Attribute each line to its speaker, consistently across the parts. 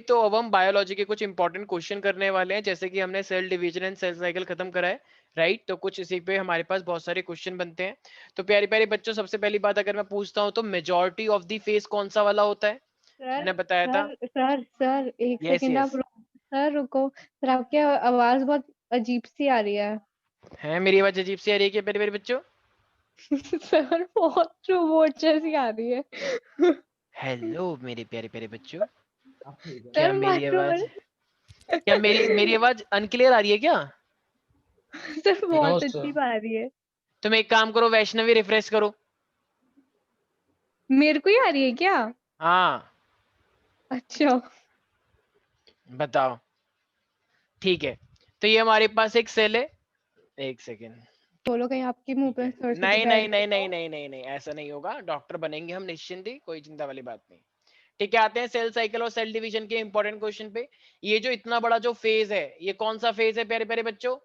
Speaker 1: तो अब हम बायोलॉजी के कुछ इंपॉर्टेंट क्वेश्चन करने वाले हैं, जैसे कि हमने cell division and cell cycle खत्म करा है, राइट। तो कुछ इसी पे हमारे पास बहुत सारे क्वेश्चन बनते हैं। तो प्यारे प्यारे बच्चों, सबसे पहली बात अगर मैं पूछता हूँ तो मेजॉरिटी ऑफ द फेस कौन सा वाला होता है?
Speaker 2: सर
Speaker 1: मैंने बताया था।
Speaker 2: सर एक
Speaker 1: यस
Speaker 2: सेकंड
Speaker 1: यस।
Speaker 2: आप सर रुको। सर आपकी आवाज बहुत अजीब सी आ रही है।
Speaker 1: है मेरी आवाज अजीब सी आ रही है क्या प्यारे प्यारे बच्चों?
Speaker 2: सर बहुत रोबोट जैसी आ रही है।
Speaker 1: हेलो मेरे प्यारे प्यारे बच्चों, क्या
Speaker 2: सर
Speaker 1: मेरी
Speaker 2: माइक्रोफोन।
Speaker 1: आवाज क्या मेरी आवाज अनक्लियर आ रही है क्या?
Speaker 2: सर
Speaker 3: नो
Speaker 2: बहुत
Speaker 3: सर।
Speaker 2: अजीब आ रही है।
Speaker 1: तुम एक काम करो, वैष्णवी रिफ्रेश करो।
Speaker 2: मेरे को ही आ रही है क्या?
Speaker 1: हाँ
Speaker 2: अच्छा।
Speaker 1: बताओ। ठीक है, तो ये हमारे पास एक सेल है। एक सेकेंड।
Speaker 2: बोलो कहीं आपके मुंह
Speaker 1: ठीक
Speaker 2: पे
Speaker 1: है,
Speaker 2: सर से
Speaker 1: नहीं
Speaker 2: बैठ
Speaker 1: नहीं
Speaker 2: गई
Speaker 1: नहीं नहीं
Speaker 2: तो।
Speaker 1: नहीं नहीं नहीं, ऐसा नहीं होगा। डॉक्टर बनेंगे हम निश्चिंत ही, कोई चिंता वाली बात नहीं। ठीक है, आते हैं सेल साइकिल और सेल डिवीजन के इंपॉर्टेंट क्वेश्चन पे। ये जो इतना बड़ा जो फेज है, ये कौन सा फेज है प्यारे प्यारे बच्चों?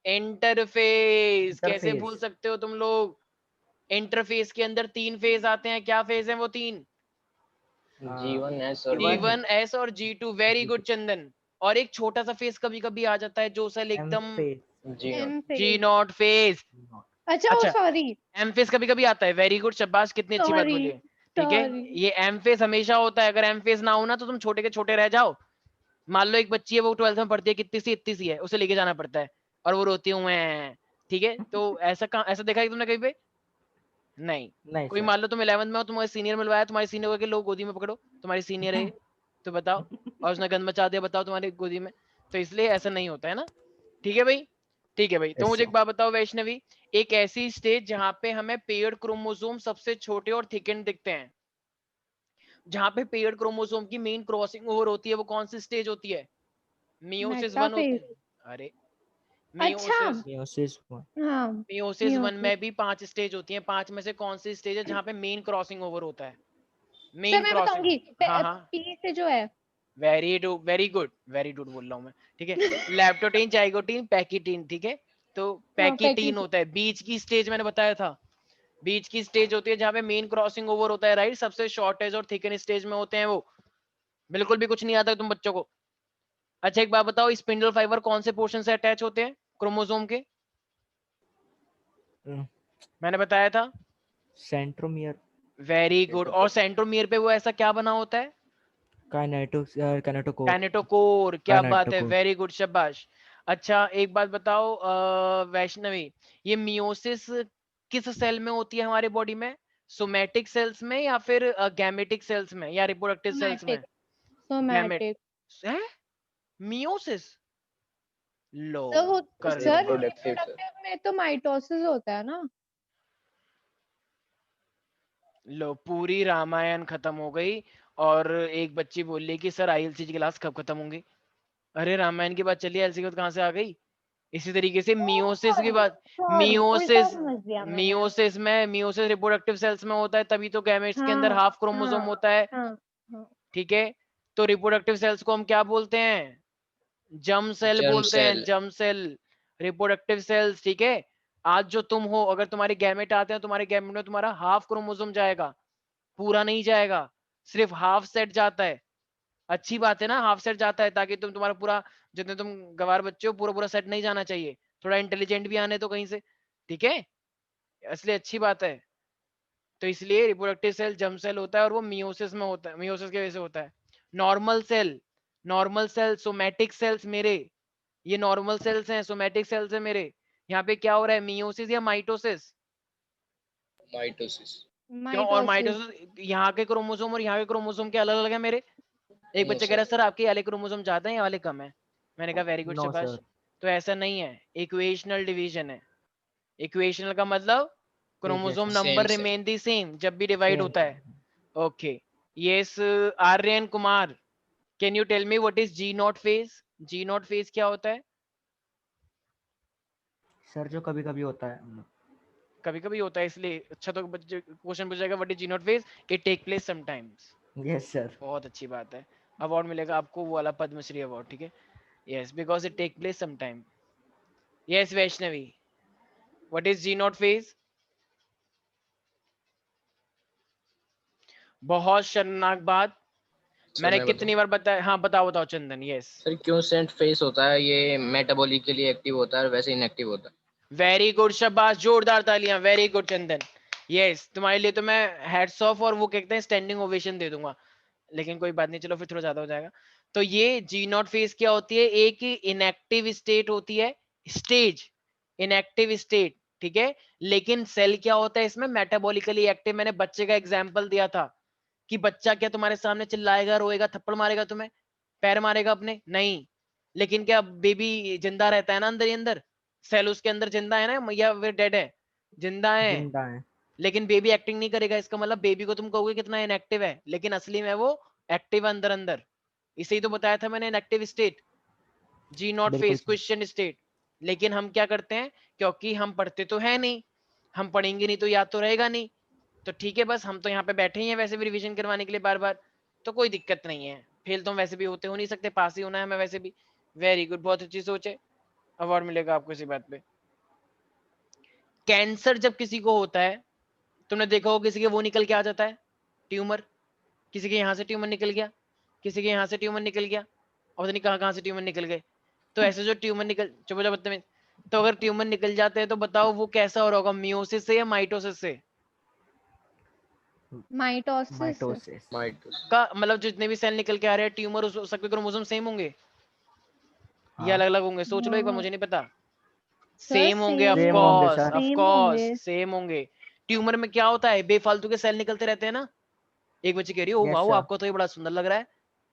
Speaker 1: इंटरफेज। कैसे भूल
Speaker 3: इंटरफेस।
Speaker 1: सकते हो तुम लोग? इंटरफेस के अंदर तीन फेज आते हैं, क्या फेज है वो तीन?
Speaker 3: G1S और G2।
Speaker 1: G1S और G2। वेरी गुड चंदन। और एक छोटा सा फेज कभी कभी आ जाता है जो सेल
Speaker 3: एम
Speaker 1: एकदम
Speaker 3: phase.
Speaker 2: M
Speaker 3: G0।
Speaker 1: G
Speaker 2: phase.
Speaker 1: Not phase.
Speaker 2: अच्छा ओ
Speaker 1: अच्छा,
Speaker 2: सॉरी।
Speaker 1: एम फेस कभी कभी आता है। वेरी गुड, शाबाश, कितनी अच्छी बात
Speaker 2: सॉरी।
Speaker 1: बोली है। ठीक है,
Speaker 2: सॉरी।
Speaker 1: ये एम फेस हमेशा होता है। अगर एम फेस ना हो ना तो तुम छोटे के छोटे रह जाओ। मान लो एक बच्ची है, वो 12th में पढ़ती है, कितनी सी इतनी सी है, उसे लेके जाना पड़ता है और वो रोती हूँ मैं। ठीक है, तो ऐसा देखा है तुमने कहीं पे? नहीं।
Speaker 3: नहीं
Speaker 1: कोई
Speaker 3: सर।
Speaker 1: मान लो तुम 11th में हो, तुम्हारे सीनियर मिलवाया, तुम्हारे सीनियर के लोग गोदी में पकड़ो, तुम्हारी सीनियर है ये, तो बताओ, और उसने गंद मचा दिया, बताओ तुम्हारी गोदी में। तो इसलिए ऐसा नहीं होता है ना। ठीक है भाई। ठीक है भाई, तो
Speaker 3: यस
Speaker 1: मुझे
Speaker 3: सर।
Speaker 1: एक बात बताओ वैष्णवी, एक ऐसी स्टेज जहां पे हमें पेयर्ड क्रोमोसोम सबसे छोटे और थिकेंड दिखते हैं, जहां पे पेयर्ड क्रोमोसोम की मेन क्रॉसिंग ओवर होती है, वो कौन सी स्टेज होती है? मियोसिस वन होते
Speaker 2: मेटाफेज।
Speaker 1: हैं। अरे,
Speaker 2: अच्छा।
Speaker 1: मियोसिस।
Speaker 3: मियोसिस 1।
Speaker 2: हाँ।
Speaker 1: Meiosis one
Speaker 2: meiosis.
Speaker 1: में भी 5 स्टेज होती हैं। 5 में से कौन सी स्टेज है जहां पे मेन क्रॉसिंग ओवर होता है?
Speaker 2: सर
Speaker 1: मेन
Speaker 2: मैं
Speaker 1: क्रॉसिंग।
Speaker 2: बताऊंगी।
Speaker 1: हाँ हाँ,
Speaker 2: पी से जो है।
Speaker 1: वेरी गुड वेरी गुड बोल रहा हूँ मैं। ठीक है, लैप्टोटीन, जाइगोटीन, पैकिटीन। ठीक है, तो
Speaker 2: हाँ
Speaker 1: पैकिटीन
Speaker 2: पैकेट।
Speaker 1: होता है बीच की स्टेज, मैंने बताया था। बीच की स्टेज होती है जहां पे मेन क्रॉसिंग ओवर होता है, राइट। सबसे शॉर्टेज और थिकन स्टेज में होते हैं वो। बिल्कुल भी कुछ नहीं आता तुम बच्चों को। अच्छा एक बात बताओ, स्पिंडल फाइबर कौन से पोर्शन से अटैच होते हैं क्रोमोसोम के? मैंने बताया था।
Speaker 3: सेंट्रोमियर।
Speaker 1: Very good. और सेंट्रोमियर पे वो ऐसा क्या बना होता है?
Speaker 3: काइनेटोकोर।
Speaker 1: काइनेटोकोर। क्या बात है,
Speaker 3: काइनेटोकोर।
Speaker 1: वेरी गुड, शाबाश। अच्छा एक बात बताओ वैष्णवी, ये मियोसिस किस सेल में होती है हमारे बॉडी में? सोमैटिक सेल्स में या फिर गैमेटिक सेल्स में या रिप्रोडक्टिव सेल्स में?
Speaker 2: सोमैटिक।
Speaker 1: Gamete
Speaker 2: somatic.
Speaker 1: है। मियोसिस। लो,
Speaker 2: तो वो
Speaker 1: कर लो
Speaker 2: सर
Speaker 1: बात।
Speaker 3: Reproductive sir.
Speaker 2: रिप्रोडक्टिव में तो माइटोसिस होता है ना।
Speaker 1: लो, पूरी रामायण खत्म हो गई। और एक बच्ची बोल रही कि सर आईएलसी की क्लास कब खत्म होंगी? अरे रामायण की बात चली, आईएलसी की बात कहाँ से आ गई? इसी तरीके से मियोसिस की
Speaker 2: सॉरी।
Speaker 1: बात।
Speaker 2: सॉरी उल्टा
Speaker 1: मियोसिस,
Speaker 2: समझ दिया मैंने।
Speaker 1: मियोसिस रिप्रोडक्टिव सेल्स में होता है, तभी तो गैमेट्स के अंदर
Speaker 2: हाँ।
Speaker 1: हाफ क्रोमोसोम
Speaker 2: हाँ।
Speaker 1: होता है।
Speaker 2: हाँ। हाँ।
Speaker 1: ठीक है, तो रिप्रोडक्टिव सेल्स को हम क्या बोलते हैं? जर्म सेल
Speaker 3: जर्म
Speaker 1: बोलते हैं,
Speaker 3: cell.
Speaker 1: Germ cell. Reproductive cells. ठीक है, आज जो तुम हो, अगर तुम्हारे गैमेट आते हैं, तुम्हारे गैमेट में तुम्हारा हाफ क्रोमोसोम जाएगा, पूरा नहीं जाएगा, सिर्फ हाफ सेट जाता है। अच्छी बात है ना, हाफ सेट जाता है, ताकि तुम्हारा पूरा, जितने तुम गवार बच्चे हो, पूरा पूरा सेट नहीं जाना चाहिए, थोड़ा इंटेलिजेंट भी आने तो कहीं से। ठीक है, इसलिए अच्छी बात है। तो इसलिए रिप्रोडक्टिव सेल जर्म सेल होता है और वो मियोसिस में होता है, मियोसिस की वजह से होता है। Normal cell, normal cell, somatic cells मेरे, ये नॉर्मल सेल्स हैं, सोमैटिक सेल्स है मेरे। यहाँ पे क्या हो रहा है, मियोसिस या माइटोसिस?
Speaker 3: माइटोसिस।
Speaker 1: क्यों? और
Speaker 2: माइटोसिस।
Speaker 1: माइटोसिस, यहाँ के क्रोमोसोम और यहाँ के क्रोमोसोम के अलग अलग है मेरे। एक
Speaker 3: नो
Speaker 1: बच्चा कह रहा
Speaker 3: सर।
Speaker 1: है सर आपके वाले क्रोमोसोम ज्यादा है या वाले कम है? मैंने कहा वेरी गुड,
Speaker 3: नो
Speaker 1: शाबाश।
Speaker 3: सर।
Speaker 1: तो ऐसा नहीं है, इक्वेशनल डिवीजन है। इक्वेशनल का मतलब chromosome
Speaker 3: equation
Speaker 1: number
Speaker 3: same same.
Speaker 1: Remain the same जब भी डिवाइड
Speaker 3: सेम
Speaker 1: होता है।
Speaker 3: Same.
Speaker 1: Okay. Yes, Aryan Kumar, can you tell me what is G nought phase? G nought phase क्या होता है?
Speaker 3: सर जो कभी कभी होता है।
Speaker 1: कभी कभी होता है, इसलिए अच्छा, तो क्वेश्चन पूछेगा what is G nought phase, it take place sometimes.
Speaker 3: Yes sir.
Speaker 1: बहुत अच्छी बात है। अवार्ड मिलेगा आपको, वो वाला पद्मश्री अवार्ड। ठीक है, yes, because it take place sometime. Yes Vaishnavi, what is G nought phase? बहुत शर्मनाक बात, मैंने
Speaker 4: मैं
Speaker 1: कितनी बार बताया? हाँ बताओ बताओ चंदन। यस
Speaker 4: सर क्यों सेंट फेस होता है, ये मेटाबॉलिकली एक्टिव होता है और वैसे इनएक्टिव होता है?
Speaker 1: वेरी गुड, शाबाश, जोरदार तालियां, वेरी गुड चंदन। यस, तुम्हारे लिए तो मैं हेड्स ऑफ और वो कहते हैं स्टैंडिंग ओवेशन दे दूंगा, लेकिन कोई बात नहीं, चलो फिर थोड़ा ज्यादा हो जाएगा। तो ये जी नॉट फेज क्या होती है? एक इनएक्टिव स्टेट होती है, स्टेज, इनएक्टिव स्टेट, ठीक है। लेकिन सेल क्या होता है इसमें? Metabolically active. मैंने बच्चे का एग्जांपल दिया था कि बच्चा क्या तुम्हारे सामने चिल्लाएगा, रोएगा, थप्पड़ मारेगा तुम्हें, पैर मारेगा अपने? नहीं। लेकिन क्या बेबी जिंदा रहता है ना अंदर ही अंदर? सेल उसके अंदर जिंदा है ना, या वे डेड है? जिंदा है।
Speaker 3: जिंदा है।
Speaker 1: लेकिन बेबी एक्टिंग नहीं करेगा, इसका मतलब बेबी को तुम कहोगे कितना इनएक्टिव है, लेकिन असली में वो एक्टिव अंदर अंदर। इसे ही तो बताया था मैंने, इनएक्टिव स्टेट, जी नॉट
Speaker 3: बिल्कुल
Speaker 1: फेस,
Speaker 3: सर।
Speaker 1: Question state. लेकिन हम क्या करते हैं, क्योंकि हम पढ़ते तो है नहीं, हम पढ़ेंगे नहीं तो याद तो रहेगा नहीं, तो ठीक है, बस हम तो यहाँ पे बैठे ही हैं वैसे भी रिवीजन करवाने के लिए बार बार, तो कोई दिक्कत नहीं है। फेल तो हम वैसे भी होते हो नहीं सकते, पास ही होना है हमें वैसे भी। वेरी गुड, बहुत अच्छी सोच है, अवार्ड मिलेगा आपको इसी बात पे। कैंसर जब किसी को होता है, तुमने देखा हो किसी के वो निकल के आ जाता है, ट्यूमर, किसी के यहाँ से ट्यूमर निकल गया, किसी के यहाँ से ट्यूमर निकल गया, और पता नहीं कहाँ कहाँ से ट्यूमर निकल गए। तो ऐसे जो ट्यूमर निकल, चुप हो जा बदतमीज। तो अगर ट्यूमर निकल जाते हैं तो बताओ वो कैसा हो रहा होगा, मियोसिस से या माइटोसिस से?
Speaker 2: माइटोसिस।
Speaker 3: माइटोसिस।
Speaker 4: माइटोसिस।
Speaker 1: का मतलब जितने भी सेल निकल के आ रहे हैं ट्यूमर, उस सबके क्रोमोसोम सेम होंगे या
Speaker 3: हाँ
Speaker 1: अलग अलग होंगे? सोच लो एक बार, मुझे नहीं पता।
Speaker 2: सर
Speaker 1: सेम होंगे, ऑफ
Speaker 3: सेम होंगे
Speaker 1: course,
Speaker 3: sir.
Speaker 1: Of
Speaker 2: same
Speaker 1: course
Speaker 2: होंगे।
Speaker 1: सेम होंगे। ट्यूमर में क्या होता है, बेफालतू के सेल निकलते रहते हैं ना। एक बच्ची कह रही है, ओ
Speaker 3: यस
Speaker 1: वाओ
Speaker 3: सर।
Speaker 1: आपको तो ये बड़ा सुंदर लग रहा है।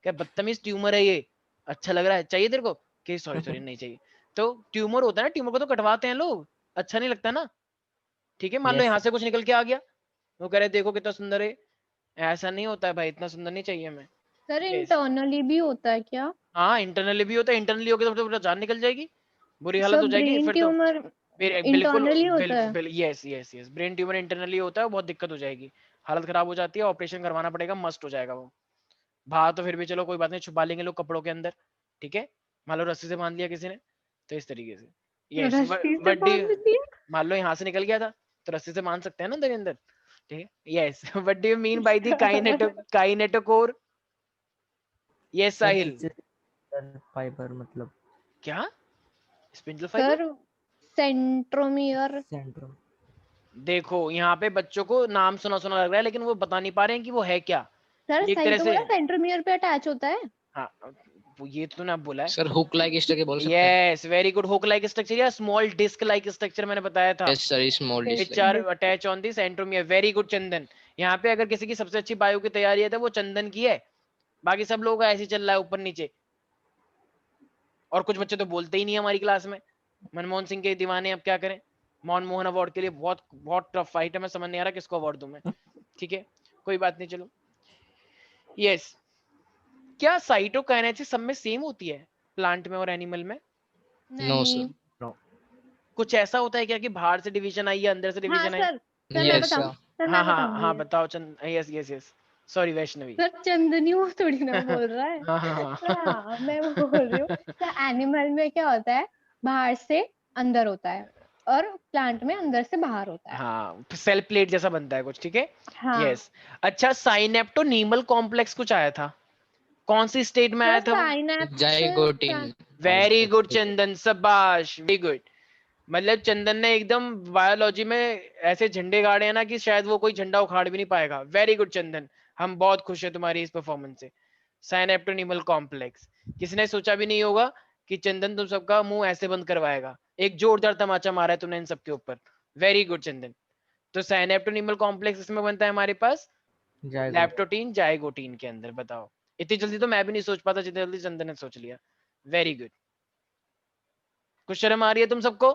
Speaker 1: क्या बदतमीज, ट्यूमर है ये, अच्छा लग रहा है, चाहिए तेरे को? कि सॉरी सॉरी नहीं चाहिए। तो ट्यूमर होता है ना, ट्यूमर को तो कटवाते हैं लोग, अच्छा नहीं लगता ना। ठीक है, मान लो
Speaker 3: यस
Speaker 1: यहाँ
Speaker 3: सर।
Speaker 1: से कुछ निकल के आ गया, वो कह रहे देखो कितना सुंदर है, ऐसा नहीं होता है भाई, इतना सुंदर नहीं चाहिए हमें।
Speaker 2: सर
Speaker 1: यस,
Speaker 2: इंटरनली भी होता है क्या?
Speaker 1: हाँ इंटरनली भी होता है, इंटरनली हो गया तो जान निकल जाएगी, बुरी हालत
Speaker 2: सर
Speaker 1: हो जाएगी
Speaker 2: ब्रेन
Speaker 1: फिर तो।
Speaker 2: ट्यूमर
Speaker 1: बिल्कुल,
Speaker 2: इंटरनली होता है?
Speaker 1: Yes yes yes, brain tumour internally होता है, बहुत दिक्कत हो जाएगी, हालत खराब हो जाती है, ऑपरेशन करवाना पड़ेगा, मस्ट हो जाएगा वो। बाहर तो फिर भी चलो कोई बात नहीं, छुपा लेंगे लोग कपड़ों के अंदर, ठीक है। मान लो रस्सी से बांध लिया किसी ने, तो इस तरीके से। यस,
Speaker 2: रस्सी से
Speaker 1: बट
Speaker 2: बांध दिया?
Speaker 1: मान लो यहाँ से निकल गया था, तो रस्सी से बांध सकते हैं ना अंदर ही अंदर, ठीक है। Yes, what do you mean by the kinetochore? Yes
Speaker 3: sir
Speaker 1: Sahil.
Speaker 3: नीचे फाइबर मतलब
Speaker 1: क्या? Spindle fibre?
Speaker 2: Sir centromere.
Speaker 3: Centromere.
Speaker 1: देखो यहाँ पे बच्चों को नाम सुना सुना लग रहा है, लेकिन वो बता नहीं पा रहे हैं कि वो है क्या।
Speaker 2: सर
Speaker 1: एक
Speaker 2: सही
Speaker 1: तरह
Speaker 2: तो
Speaker 1: से,
Speaker 2: बोला, सेंट्रोमियर पे अटैच होता है।
Speaker 1: हाँ ये तो तूने अब बोला है।
Speaker 4: सर हुक लाइक स्ट्रक्चर बोल सकते हैं?
Speaker 1: Yes very good, hook like structure या स्मॉल डिस्क लाइक स्ट्रक्चर मैंने बताया था,
Speaker 4: yes sir, small disc
Speaker 1: which
Speaker 4: like.
Speaker 1: are attached on the centromere। Very good Chandan. यहाँ पे अगर किसी की सबसे अच्छी बायो की तैयारी है तो वो चंदन की है, बाकी सब लोगों का ऐसे चल रहा है ऊपर नीचे। और कुछ बच्चे तो बोलते ही नहीं है हमारी क्लास में, मनमोहन सिंह के दीवाने, अब क्या करें। मनमोहन अवार्ड के लिए बहुत बहुत टफ फाइट है, मैं समझ नहीं आ रहा किसको अवार्ड दूं मैं, ठीक है, कोई बात नहीं, चलो। यस, क्या साइटोकाइनेसिस सब में सेम होती है, प्लांट में और एनिमल में?
Speaker 4: नो
Speaker 2: नहीं।
Speaker 4: सर।
Speaker 3: नो।
Speaker 1: कुछ ऐसा होता है क्या कि बाहर से डिवीजन आई या अंदर से
Speaker 2: हाँ
Speaker 1: डिवीजन आई?
Speaker 2: सर, सर मैं
Speaker 4: यस
Speaker 2: बताऊं,
Speaker 4: सर।
Speaker 2: सर
Speaker 1: हाँ
Speaker 2: मैं
Speaker 1: हाँ
Speaker 2: बताऊंगी
Speaker 1: हाँ
Speaker 2: ये।
Speaker 1: बताओ Chand, yes yes yes, sorry Vaishnavi.
Speaker 2: Sir Chandni वो थोड़ी ना बोल रहा है।
Speaker 1: हाँ हाँ
Speaker 2: सर हाँ मैं बोल रही हूँ, सर एनिमल में क्या होता है, बाहर से अंदर होता है और प्लांट में अंदर से बाहर होता है।
Speaker 1: हाँ, सेल प्लेट जैसा बनता है कुछ, ठीक है।
Speaker 2: हाँ
Speaker 1: यस, अच्छा साइनेप्टोनीमल कॉम्प्लेक्स कुछ आया था, कौन सी स्टेट में आया
Speaker 2: सर
Speaker 1: था वो?
Speaker 4: जाइगोटिन।
Speaker 1: वेरी गुड चंदन, शाबाश, वेरी गुड। मतलब चंदन ने एकदम बायोलॉजी में ऐसे झंडे गाड़े हैं ना कि शायद वो कोई झंडा उखाड़ भी नहीं पाएगा। वेरी गुड चंदन, हम बहुत खुश है तुम्हारी इस परफॉर्मेंस से। साइनेप्टोनीमल कॉम्प्लेक्स, किसने सोचा भी नहीं होगा कि चंदन तुम सबका मुंह ऐसे बंद करवाएगा, एक जोरदार तमाचा मारा है तुमने इन सबके ऊपर। वेरी गुड चंदन। तो साइनेप्टोनीमल कॉम्प्लेक्स इसमें बनता है हमारे पास
Speaker 3: जाएगोट।
Speaker 1: लैप्टोटीन जाइगोटीन के अंदर। बताओ, इतनी जल्दी तो मैं भी नहीं सोच पाता जितनी जल्दी चंदन ने सोच लिया। Very good. कुछ शर्म आ रही है तुम सबको?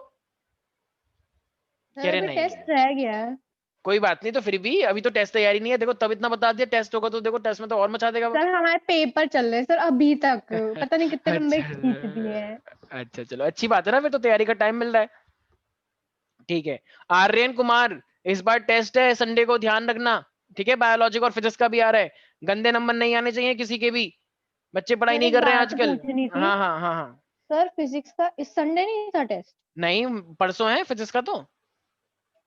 Speaker 2: सर
Speaker 1: कह रहे
Speaker 2: अभी
Speaker 1: नहीं
Speaker 2: टेस्ट रह गया है।
Speaker 1: कोई बात नहीं, तो फिर भी अभी तो टेस्ट तैयारी नहीं है, देखो तब इतना बता दिया, टेस्ट होगा तो देखो टेस्ट में तो और मचा देगा वो।
Speaker 2: सर हमारे पेपर चल रहे हैं सर अभी तक, पता नहीं कितने लंबे
Speaker 1: अच्छा
Speaker 2: खींच दिए हैं।
Speaker 1: अच्छा, चलो अच्छी बात है ना, फिर तो तैयारी का टाइम मिल रहा है, ठीक है। आर्यन कुमार, इस बार टेस्ट है संडे को, ध्यान रखना, ठीक है। बायोलॉजी और फिजिक्स का भी आ रहा है, गंदे नंबर नहीं आने चाहिए किसी के भी, बच्चे पढ़ाई
Speaker 2: सर
Speaker 1: नहीं
Speaker 2: एक
Speaker 1: कर रहे हैं
Speaker 2: बात
Speaker 1: आजकल।
Speaker 2: पूछनी थी,
Speaker 1: हाँ हाँ हाँ हाँ,
Speaker 2: सर फिजिक्स का इस संडे नहीं था टेस्ट?
Speaker 1: नहीं परसों है फिजिक्स का तो।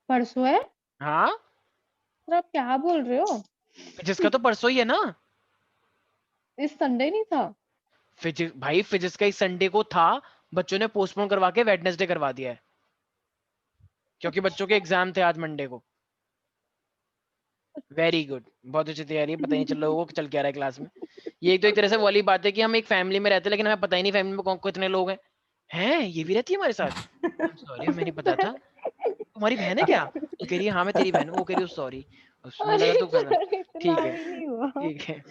Speaker 2: परसों है?
Speaker 1: हाँ
Speaker 2: सर आप क्या बोल रहे हो?
Speaker 1: फिजिक्स का तो परसों ही है ना।
Speaker 2: इस संडे नहीं था?
Speaker 1: फिजिक्स भाई, फिजिक्स का इस संडे को था, बच्चों ने पोस्टपोन करवा के वेडनेसडे करवा दिया है, क्योंकि बच्चों के एग्जाम थे आज मंडे को। वेरी गुड, बहुत अच्छी तैयारी है, पता ही नहीं चल लोगों को चल क्या रहा है क्लास में। ये तो एक तरह से वाली बात है कि हम एक फैमिली में रहते हैं, लेकिन हमें पता ही नहीं फैमिली में कौन कितने लोग हैं। हैं ये भी रहती है हमारे साथ? सॉरी, हमें नहीं पता था। तुम्हारी बहन है क्या? तो कह रही है हाँ मैं तेरी बहन हूँ। वो कह रही है सॉरी, मुझे लगा तू कहना।
Speaker 2: इतना
Speaker 1: ठीक है,
Speaker 2: भी नहीं हुआ।
Speaker 1: ठीक है,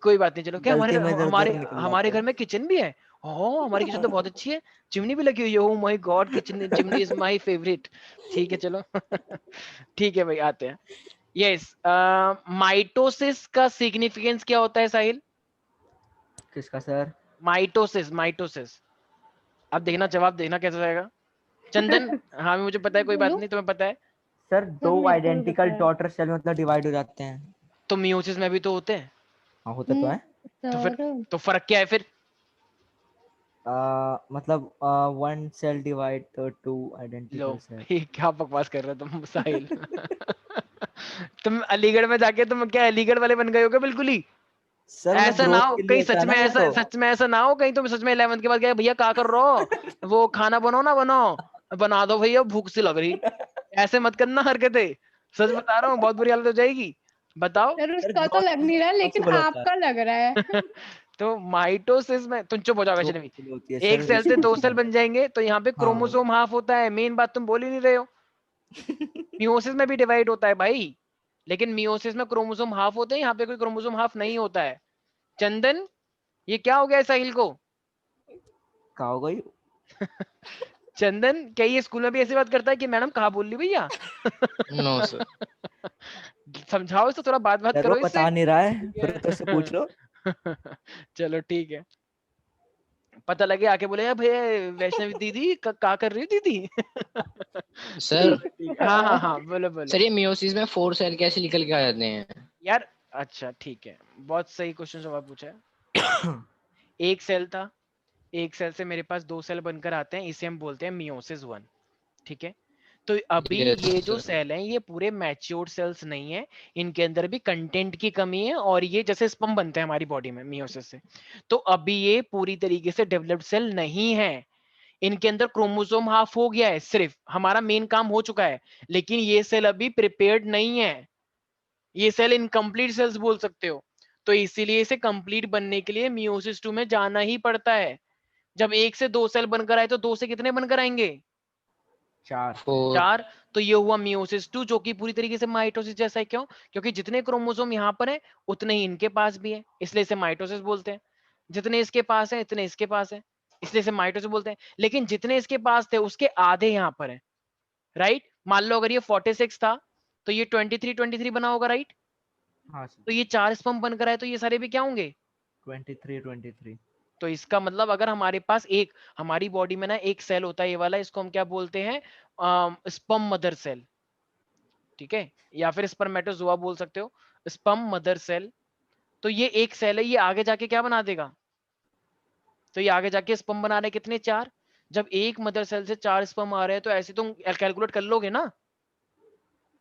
Speaker 1: कोई बात नहीं। चलो, क्या हमारे
Speaker 3: गलती में इधर
Speaker 1: हमारे
Speaker 3: उधर निकल
Speaker 1: हमारे
Speaker 3: जाता
Speaker 1: घर
Speaker 3: है।
Speaker 1: में किचन भी है? ओह, हमारी किचन तो बहुत अच्छी है, चिमनी भी लगी हुई है। Oh my God, kitchen chimney is my favourite. ठीक है चलो। ठीक है भाई, आते हैं। यस, माइटोसिस का सिग्निफिकेंस क्या होता है साहिल?
Speaker 3: किसका सर?
Speaker 1: Mitosis, mitosis. अब देखना, जवाब देखना कैसा जाएगा। चंदन, हाँ मुझे पता है, कोई बात
Speaker 2: बोलो
Speaker 1: नहीं, तुम्हें पता है।
Speaker 3: सर
Speaker 2: सर,
Speaker 3: 2
Speaker 2: मेरे को भी पता
Speaker 3: आइडेंटिकल
Speaker 2: है।
Speaker 3: डॉटर सेल मतलब डिवाइड हो जाते हैं।
Speaker 1: तो मियोसिस में भी तो होते हैं।
Speaker 3: हाँ होते तो है।
Speaker 1: तो फिर,
Speaker 2: सर
Speaker 1: तो फर्क क्या है फिर?
Speaker 3: मतलब 1 सेल डिवाइड 2
Speaker 1: लो,
Speaker 3: आइडेंटिकल सेल।
Speaker 1: ये क्या बकवास कर रहे हो तुम साहिल? तुम अलीगढ़ में जाके तुम क्या अलीगढ़ वाले बन गए हो क्या बिल्कुल ही?
Speaker 3: सर मैं
Speaker 1: ऐसा ना
Speaker 3: ग्रोथ
Speaker 1: हो
Speaker 3: के लिए
Speaker 1: कहीं,
Speaker 3: होता
Speaker 1: सच
Speaker 3: है ना
Speaker 1: में
Speaker 3: ये
Speaker 1: ऐसा,
Speaker 3: तो।
Speaker 1: सच में ऐसा ना हो कहीं तुम सच में 11th के बाद गए भैया क्या कर रहे हो, वो खाना बनाओ ना बनाओ, बना दो भैया भूख सी लग रही। ऐसे मत करना हरकतें, सच बता रहा हूँ, बहुत बुरी हालत हो जाएगी। बताओ।
Speaker 2: सर,
Speaker 3: सर
Speaker 2: उसका तो
Speaker 3: ग्रोथ
Speaker 2: लग नहीं रहा, लेकिन
Speaker 3: पॉसिबल होता है।
Speaker 2: आपका लग रहा है।
Speaker 1: तो माइटोसिस में, तुम चुप हो जाओ वैसे
Speaker 3: ग्रोथ
Speaker 1: नहीं।
Speaker 3: के लिए होती है
Speaker 1: एक
Speaker 3: सर,
Speaker 1: सेल
Speaker 3: इसी
Speaker 1: से
Speaker 3: वजह
Speaker 1: 2
Speaker 3: से
Speaker 1: सेल
Speaker 3: हम।
Speaker 1: बन जाएंगे, तो यहाँ पे
Speaker 3: हाँ।
Speaker 1: क्रोमोसोम हाफ होता है, मेन बात तुम बोल ही नहीं रहे हो। मियोसिस में भी डिवाइड होता है भाई, लेकिन मियोसिस में क्रोमोसोम हाफ होते हैं, यहाँ पे कोई क्रोमोसोम हाफ नहीं होता है। चंदन, ये क्या हो गया है साहिल को?
Speaker 3: कहा हो गई।
Speaker 1: चंदन, क्या ये स्कूल में भी ऐसी बात करता है कि मैडम कहाँ बोल रही भैया?
Speaker 4: No sir.
Speaker 1: समझाओ इसको, थोड़ा बात बात
Speaker 3: सर वो
Speaker 1: करो इससे।
Speaker 3: बता नहीं रहा है,
Speaker 1: ठीक
Speaker 3: फिर तो उससे पूछ लो।
Speaker 1: है। चलो ठीक है, पता लगे आके बोले यार भैया वैष्णवी दीदी क्या कर रही हो दीदी?
Speaker 4: सर,
Speaker 1: चलो ठीक है, हाँ हाँ हाँ, बोलो बोलो।
Speaker 4: सर ये मियोसिस में 4 सेल कैसे निकल के आ जाते हैं?
Speaker 1: यार अच्छा ठीक है, बहुत सही क्वेश्चन जवाब पूछा है। एक सेल था, एक सेल से मेरे पास 2 सेल बनकर आते हैं, इसे हम बोलते हैं मियोसिस 1। ठीक है, तो अभी
Speaker 4: यस
Speaker 1: ये जो
Speaker 4: सर।
Speaker 1: सेल हैं ये पूरे मैच्योर्ड सेल्स नहीं है, इनके अंदर भी कंटेंट की कमी है, और ये जैसे स्पर्म बनते हैं हमारी बॉडी में मियोसिस से, तो अभी ये पूरी तरीके से डेवलप्ड सेल नहीं है। इनके अंदर क्रोमोसोम हाफ हो गया है, सिर्फ हमारा मेन काम हो चुका है, लेकिन ये सेल अभी प्रिपेयर्ड नहीं है, ये सेल इनकम्प्लीट सेल्स बोल सकते हो। तो इसीलिए इसे कंप्लीट बनने के लिए मियोसिस 2 में जाना ही पड़ता है। जब 1 से 2 सेल बनकर आए तो 2 से कितने बनकर आएंगे?
Speaker 3: 4।
Speaker 4: 4।
Speaker 1: 4। तो ये हुआ मियोसिस 2, जो कि पूरी तरीके से माइटोसिस जैसा है। क्यों? क्योंकि जितने क्रोमोसोम यहाँ पर है उतने ही इनके पास भी है, इसलिए इसे माइटोसिस बोलते हैं। जितने इसके पास है इतने इसके पास है, इसलिए इसे माइटोसिस बोलते हैं। लेकिन जितने इसके पास थे उसके आधे यहाँ पर है, राइट? मान लो अगर ये 46 था तो ये 23 बना होगा, राइट?
Speaker 3: हाँ सर।
Speaker 1: तो ये 4 स्पर्म बनकर आए तो ये सारे भी क्या होंगे?
Speaker 3: 23।
Speaker 1: तो इसका मतलब अगर हमारे पास एक, हमारी बॉडी में ना एक सेल होता है ये वाला, इसको हम क्या बोलते हैं? Sperm mother cell. ठीक है, या फिर स्पर्मेटोजोआ बोल सकते हो, स्पर्म मदर सेल। तो ये एक सेल है, ये आगे जाके क्या बना देगा? तो ये आगे जाके स्पर्म बना रहे कितने? 4। जब एक मदर सेल से 4 स्पर्म आ रहे हैं तो ऐसे तुम कैलकुलेट कर लोगे ना,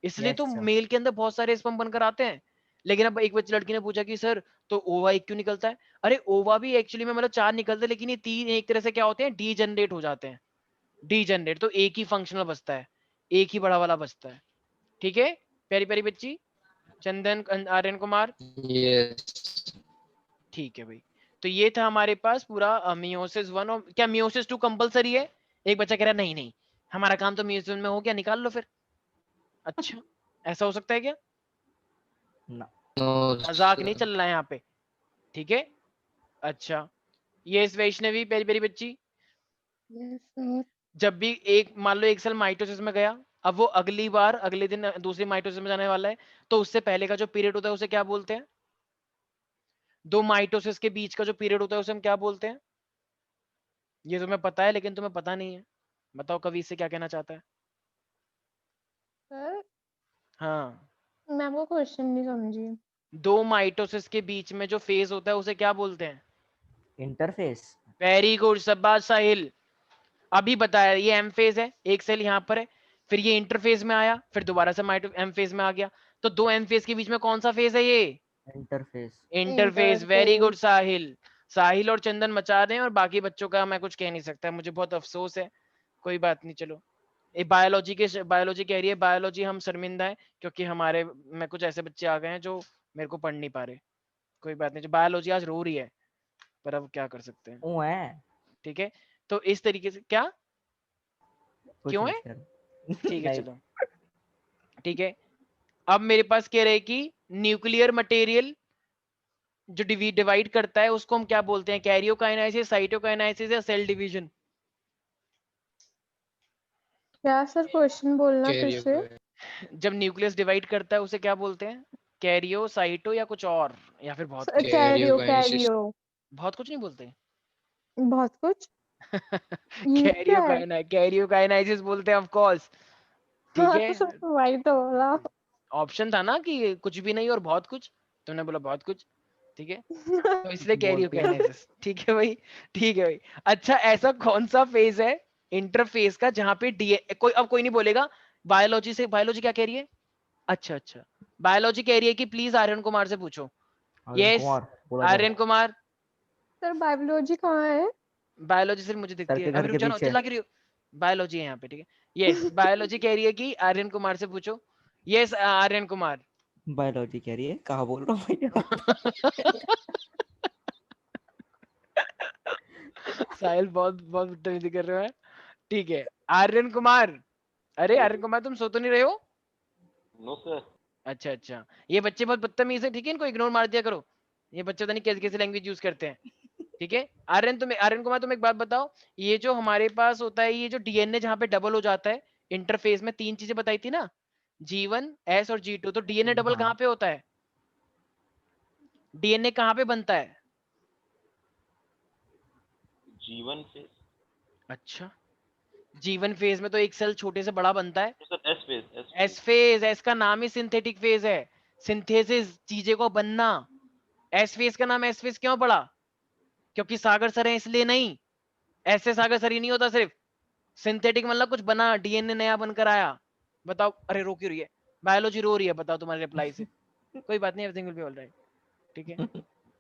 Speaker 1: इसलिए
Speaker 3: यस
Speaker 1: तो
Speaker 3: सर।
Speaker 1: मेल के अंदर बहुत सारे स्पर्म बनकर आते हैं। लेकिन अब एक बच्ची लड़की ने पूछा कि सर तो ओवा एक क्यों निकलता है? अरे ओवा भी एक्चुअली में मतलब 4 निकलते हैं, लेकिन ये 3 एक तरह से क्या होते हैं, डी जनरेट हो जाते हैं। डी जनरेट तो एक ही फंक्शनल बचता है, एक ही बड़ा वाला बचता है। ठीक है प्यारी प्यारी बच्ची चंदन आर्यन कुमार,
Speaker 4: यस।
Speaker 1: ठीक है भाई। तो ये था हमारे पास पूरा मियोसिस 1। और क्या मियोसिस 2 कंपलसरी है? एक बच्चा कह रहा नहीं नहीं, हमारा काम तो मियोसिस में हो गया, निकाल लो फिर। अच्छा, ऐसा हो सकता है क्या?
Speaker 3: ना।
Speaker 4: नो
Speaker 1: मजाक नहीं
Speaker 4: सर।
Speaker 1: चल रहा है यहाँ पे, ठीक है? अच्छा, ये इस वैष्णवी प्यारी प्यारी बच्ची,
Speaker 2: यस सर।
Speaker 1: जब भी एक मान लो एक सेल माइटोसिस में गया, अब वो अगली बार अगले दिन दूसरी माइटोसिस में जाने वाला है, तो उससे पहले का जो पीरियड होता है उसे क्या बोलते हैं? 2 माइटोसिस के बीच का जो पीरियड होता है उसे हम क्या बोलते हैं? ये तुम्हें पता है लेकिन तुम्हें पता नहीं है, बताओ कवि इससे क्या कहना चाहता है?
Speaker 2: सर,
Speaker 1: हाँ,
Speaker 2: मैं वो क्वेश्चन नहीं समझी।
Speaker 1: 2 माइटोसिस के बीच में जो फेज होता है उसे क्या बोलते हैं?
Speaker 3: इंटरफेस।
Speaker 1: वेरी गुड, शाबाश साहिल। अभी बताया, ये एम फेज है, एक सेल यहाँ पर है, फिर ये इंटरफेज में आया, फिर दोबारा से माइटो एम फेज में आ गया। तो 2 एम फेज के बीच में कौन सा फेज है ये?
Speaker 3: Interphase.
Speaker 1: Interphase, very good
Speaker 2: interphase.
Speaker 1: Sahil. Sahil और चंदन मचा रहे हैं और बाकी बच्चों का मैं कुछ कह नहीं सकता, मुझे बहुत अफसोस है, कोई बात नहीं। चलो ये बायोलॉजी कह रही है, बायोलॉजी हम शर्मिंदा है क्योंकि हमारे में कुछ ऐसे बच्चे आ गए हैं जो मेरे को पढ़ नहीं पा रहे। कोई बात नहीं, बायोलॉजी आज रो रही है, पर अब क्या कर सकते हैं।
Speaker 3: ओ है
Speaker 1: ठीक है, तो इस तरीके से क्या
Speaker 3: कुछ
Speaker 1: क्यों
Speaker 3: नहीं
Speaker 1: है,
Speaker 3: सर।
Speaker 1: ठीक है
Speaker 3: नहीं।
Speaker 1: चलो। ठीक है, अब मेरे पास कह रहे हैं कि न्यूक्लियर मटेरियल जो डिवाइड करता है उसको हम क्या बोलते हैं, कैरियोकाइनेसिस, साइटोकाइनेसिस या सेल डिवीजन।
Speaker 2: क्या सर, क्वेश्चन बोलना फिर से।
Speaker 1: जब न्यूक्लियस डिवाइड करता है उसे क्या बोलते हैं, कैरियो, साइटो या कुछ और, या फिर बहुत कुछ।
Speaker 2: Cairo
Speaker 4: karyokinesis.
Speaker 2: कैरियो।
Speaker 1: बहुत कुछ नहीं बोलते।
Speaker 2: बहुत कुछ। ये क्या है?
Speaker 1: कैरियोकाइनेसिस बोलते हैं ऑफ कोर्स। ठीक
Speaker 2: हाँ
Speaker 1: है,
Speaker 2: वही तो बोला।
Speaker 1: ऑप्शन था ना कि कुछ भी नहीं और बहुत कुछ, तुमने बोला बहुत कुछ। ठीक है, तो इसलिए
Speaker 3: बोलते हैं।
Speaker 1: कैरियोकाइनेसिस। ठीक है भाई, ठीक है भाई। अच्छा, ऐसा कौन सा फेज है इंटरफेस का जहां पे डीएनए, कोई नहीं बोलेगा बायोलॉजी से, बायोलॉजी क्या कह रही है। अच्छा अच्छा, बायोलॉजी कह रही है कि प्लीज आर्यन कुमार से पूछो।
Speaker 3: आर्यन
Speaker 1: यस,
Speaker 3: कुमार बोला जाए।
Speaker 1: आर्यन कुमार।
Speaker 2: सर बायोलॉजी कहाँ है?
Speaker 1: बायोलॉजी सिर्फ मुझे दिखती
Speaker 3: सर
Speaker 1: है,
Speaker 3: के
Speaker 1: अभी
Speaker 3: घर
Speaker 1: रुक
Speaker 3: के
Speaker 1: जाओ ना,
Speaker 3: पीछे।
Speaker 1: चिल्ला क्यों रही हो। बायोलॉजी है यहाँ पे, ठीक है। यस, बायोलॉजी कह रही है कि आर्यन कुमार से पूछो। यस आर्यन कुमार।
Speaker 3: बायोलॉजी कह रही है, कहाँ बोल रहा हूँ भैया।
Speaker 1: साहिल बहुत बहुत बदतमीजी कर रहे हो। ठीक है, आर्यन कुमार। अरे आर्यन कुमार, तुम सो तो नहीं रहे हो।
Speaker 5: No sir.
Speaker 1: अच्छा अच्छा, ये बच्चे बहुत बदतमीज है, ठीक है, इनको इग्नोर मार दिया करो। ये बच्चे पता नहीं कैसी कैसी लैंग्वेज यूज करते हैं। ठीक है, आर्यन कुमार तुम एक बात बताओ, ये जो हमारे पास होता है, ये जो डीएनए जहाँ पे डबल हो जाता है इंटरफेस में, तीन चीजें बताई थी ना, G1, S और G2, तो डीएनए डबल
Speaker 3: हाँ
Speaker 1: कहाँ पे होता है, डीएनए कहाँ पे बनता है।
Speaker 5: G1 phase.
Speaker 1: अच्छा, G1 फेज में तो एक सेल छोटे से बड़ा बनता है।
Speaker 5: तो sir S phase.
Speaker 1: S phase, S का नाम ही सिंथेटिक फेज है, सिंथेसिस, चीजें को बनना। एस फेज का नाम एस फेज क्यों पड़ा, क्योंकि सागर सर है इसलिए नहीं, ऐसे सागर सर ही नहीं होता सिर्फ, सिंथेटिक मतलब कुछ बना, डीएनए नया बनकर आया। बताओ, अरे रो क्यों रही है, बायोलॉजी रो रही है, बताओ तुम्हारे रिप्लाई से। कोई बात नहीं, एवरीथिंग विल बी ऑलराइट। ठीक है,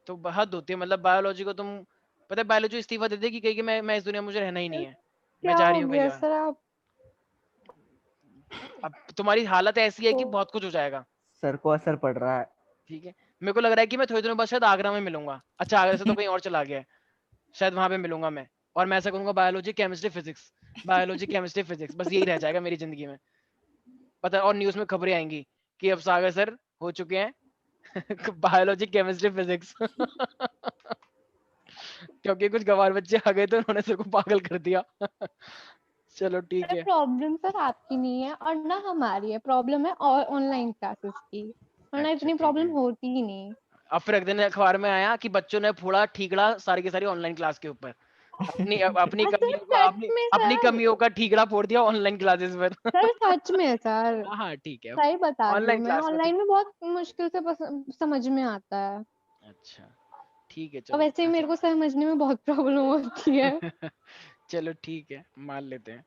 Speaker 1: तो हद होती है, मतलब बायोलॉजी को तुम, पता है बायोलॉजी इस्तीफा दे देगी, कहेगी मैं इस दुनिया में, मुझे रहना ही नहीं है, मैं
Speaker 2: क्या
Speaker 1: जा
Speaker 2: हो
Speaker 1: रही हूँ कहीं
Speaker 2: गया
Speaker 1: और।
Speaker 2: सर आप?
Speaker 1: अब तुम्हारी हालत ऐसी है कि
Speaker 2: तो
Speaker 1: बहुत कुछ हो जाएगा।
Speaker 3: सर को असर पड़ रहा है।
Speaker 1: ठीक है, मेरे को लग रहा है कि मैं थोड़ी दिनों बाद शायद आगरा में मिलूंगा। अच्छा, आगरा से तो कहीं और चला गया है, शायद वहां पे मिलूंगा मैं, और मैं ऐसा करूंगा biology chemistry physics, biology chemistry physics, बस यही रह जाएगा मेरी जिंदगी में। पता है, और न्यूज में खबरें आएंगी कि अब सागर सर हो चुके हैं बायोलॉजी केमिस्ट्री फिजिक्स क्योंकि कुछ गवार बच्चे आ गए तो उन्होंने सर को पागल कर दिया चलो ठीक है।
Speaker 2: प्रॉब्लम सर आपकी नहीं है और ना हमारी है, प्रॉब्लम है और ऑनलाइन क्लासेस की, वरना
Speaker 1: अच्छा
Speaker 2: इतनी
Speaker 1: ठीक
Speaker 2: प्रॉब्लम
Speaker 1: है,
Speaker 2: होती ही नहीं।
Speaker 1: अब फिर एक दिन अखबार में आया कि बच्चों ने फोड़ा ठीकड़ा सारी की सारी ऑनलाइन क्लास के ऊपर, अपनी
Speaker 2: सर
Speaker 1: कमियों का,
Speaker 2: सच
Speaker 1: अपनी
Speaker 2: में
Speaker 1: अपनी
Speaker 2: सर,
Speaker 1: कमियों का ठीकड़ा फोड़ दिया ऑनलाइन क्लासेस पर
Speaker 2: सर सच में सर,
Speaker 1: हाँ हाँ ठीक है,
Speaker 2: सही बता रही हूँ
Speaker 1: ऑनलाइन
Speaker 2: मैं,
Speaker 1: क्लास में
Speaker 2: ऑनलाइन में बहुत मुश्किल से समझ में आता है,
Speaker 1: अच्छा ठीक है
Speaker 2: और
Speaker 1: चलो
Speaker 2: वैसे ही मेरे को समझने में बहुत प्रॉब्लम होती है।
Speaker 1: चलो ठीक है, मान लेते हैं।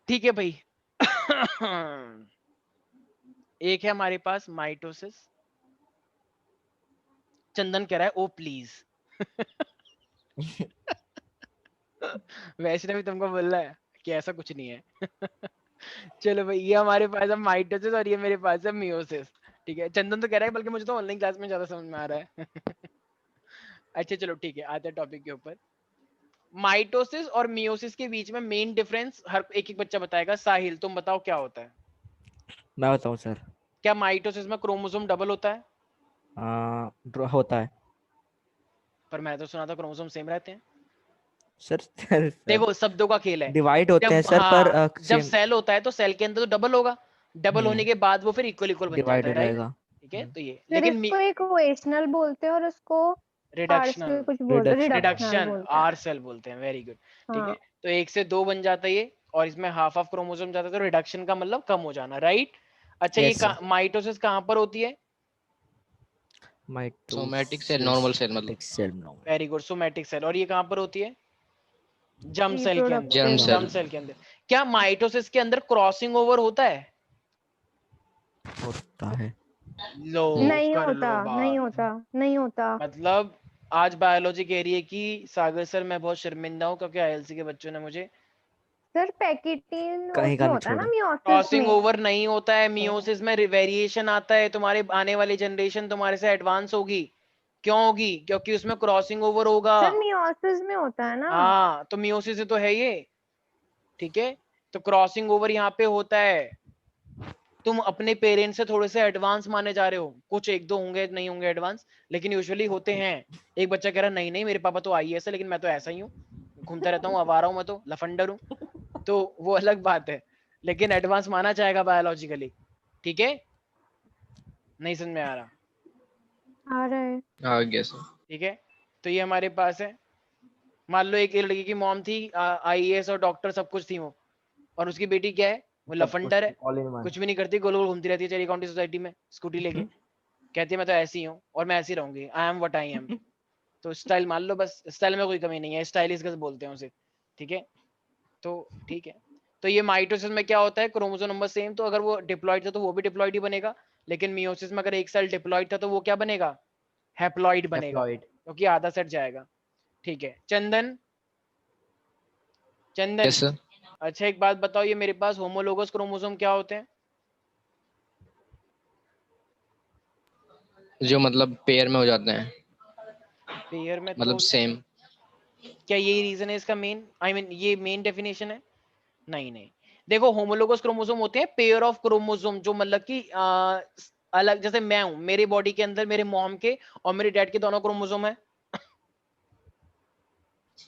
Speaker 1: ठीक है भाई एक है हमारे पास माइटोसिस। चंदन कह रहा है ओ प्लीज वैष्णव भी तुमको बोल रहा है कि ऐसा कुछ नहीं है चलो भाई, ये हमारे पास है माइटोसिस और ये मेरे पास है मियोसिस। ठीक है, चंदन तो कह रहा है बल्कि मुझे तो ऑनलाइन क्लास में ज्यादा समझ में आ रहा है अच्छा चलो ठीक है, आते हैं टॉपिक के ऊपर। माइटोसिस और मियोसिस के बीच में मेन डिफरेंस हर एक एक बच्चा बताएगा। साहिल तुम बताओ क्या होता है।
Speaker 3: मैं बताऊं सर।
Speaker 1: क्या माइटोसिस में क्रोमोसोम डबल होता है,
Speaker 3: होता है
Speaker 1: पर मैं तो सुना था क्रोमोसोम सेम रहते हैं।
Speaker 3: सर। सर
Speaker 1: देखो शब्दों का खेल है,
Speaker 3: डिवाइड होते हैं
Speaker 1: जब
Speaker 3: सर, पर
Speaker 1: हाँ जब
Speaker 3: सेम।
Speaker 1: सेल होता है तो सेल के अंदर तो डबल होगा, डबल होने के बाद वो फिर इक्वल इक्वल बन जाता
Speaker 3: डिवाइड
Speaker 1: है,
Speaker 3: हो
Speaker 1: राइट।
Speaker 3: जाएगा।
Speaker 1: ठीक है, तो ये
Speaker 2: फिर
Speaker 1: लेकिन
Speaker 2: इसको इक्वेशनल बोलते हैं और उसको
Speaker 1: रिडक्शनल,
Speaker 2: पार्शियल कुछ बोलते हैं,
Speaker 3: रिडक्शन।
Speaker 2: रिडक्शनल
Speaker 1: रिडक्शन
Speaker 2: बोलते हैं।
Speaker 1: आर सेल बोलते हैं, वेरी गुड। ठीक है,
Speaker 2: हाँ
Speaker 1: तो एक से दो बन जाता है ये, और इसमें हाफ ऑफ क्रोमोसोम जाता है, तो रिडक्शन का मतलब कम हो जाना, राइट। अच्छा, ये
Speaker 3: यस सर।
Speaker 1: माइटोसिस कहाँ पर होती है,
Speaker 4: सोमैटिक सेल, नॉर्मल सेल मतलब।
Speaker 3: Mitosis cell normal.
Speaker 1: Very good, somatic cell. और ये कहाँ पर होती है, जर्म सेल के अंदर,
Speaker 4: germ
Speaker 2: reproductive.
Speaker 1: Germ
Speaker 4: cell.
Speaker 1: Cell के अंदर। क्या माइटोसिस के अंदर क्रॉसिंग ओवर होता है,
Speaker 3: होता है।
Speaker 1: लो
Speaker 2: नहीं
Speaker 1: कर
Speaker 2: होता,
Speaker 1: लो
Speaker 2: नहीं
Speaker 1: बात।
Speaker 2: होता, नहीं होता।
Speaker 1: मतलब आज बायोलॉजी कह रही है कि सागर सर मैं बहुत शर्मिंदा हूँ क्योंकि आईएलसी के बच्चों ने मुझे
Speaker 2: सर पैकेटिन
Speaker 3: कहीं का
Speaker 2: उसमें
Speaker 3: नहीं
Speaker 2: होता है ना
Speaker 3: छोड़ा।
Speaker 2: मियोसिस
Speaker 1: क्रॉसिंग
Speaker 2: में।
Speaker 1: ओवर नहीं होता है, मियोसिस में वेरिएशन आता है, तुम्हारे आने वाली जनरेशन तुम्हारे से एडवांस होगी। क्यों होगी? क्योंकि उसमें क्रॉसिंग ओवर होगा।
Speaker 2: सर मियोसिस में होता है ना।
Speaker 1: हाँ तो मियोसिस से तो है ये, ठीक है। तो क्रॉसिंग ओवर यहाँ पे होता है। तुम अपने पेरेंट्स से थोड़े से एडवांस माने जा रहे हो, कुछ एक दो होंगे नहीं होंगे एडवांस, लेकिन यूजुअली होते हैं। एक बच्चा कह रहा नहीं नहीं मेरे पापा तो आईएएस है, लेकिन मैं तो ऐसा ही हूँ, घूमता रहता हूँ, आवारा हूँ, मैं तो लफंडर हूँ। तो वो अलग बात है, लेकिन एडवांस माना जाएगा बायोलॉजिकली, ठीक है। नहीं समझ में आ रहा?
Speaker 2: आ रहा है।
Speaker 4: आ गया सर।
Speaker 1: ठीक है, तो ये हमारे पास है। मान लो एक लड़की की मॉम थी आईएएस और डॉक्टर सब कुछ थी वो, और उसकी बेटी क्या है, वो
Speaker 3: सब कुछ
Speaker 1: लफंडर है,
Speaker 3: ऑल इन वन।
Speaker 1: कुछ भी नहीं करती, गोल गोल घूमती रहती है चेरी काउंटी सोसाइटी में स्कूटी लेके, कहती है मैं तो ऐसी हूँ और मैं ऐसी रहूंगी, I am what I am. तो स्टाइल मान लो, बस स्टाइल में कोई कमी नहीं है, स्टाइलिश गर्ल्स बोलते हैं उसे, ठीक है। तो ठीक है, तो ये माइटोसिस में क्या होता है, क्रोमोसोम नंबर सेम, तो अगर वो डिप्लॉइड था तो वो भी डिप्लॉइड ही बनेगा, लेकिन मियोसिस में अगर एक सेल डिप्लॉइड था तो वो क्या बनेगा, हैप्लॉइड बनेगा,
Speaker 3: Haploid।
Speaker 1: क्योंकि आधा सेट जाएगा, ठीक है। चंदन, चंदन,
Speaker 4: यस सर।
Speaker 1: अच्छा एक बात बताओ, ये मेरे पास होमोलोगस क्रोमोसोम क्या होते हैं?
Speaker 4: जो मतलब पेयर में हो जाते हैं,
Speaker 1: पेयर में
Speaker 4: मतलब
Speaker 1: तो,
Speaker 4: सेम।
Speaker 1: क्या यही रीजन है इसका मेन, आई मीन ये मेन डेफिनेशन है? नहीं नहीं, देखो होमोलोगस क्रोमोसोम होते हैं पेयर ऑफ क्रोमोसोम, जो मतलब कि अलग, जैसे मैं हूं, मेरे बॉडी के अंदर मेरे मॉम के और मेरे डैड के दोनों क्रोमोसोम है,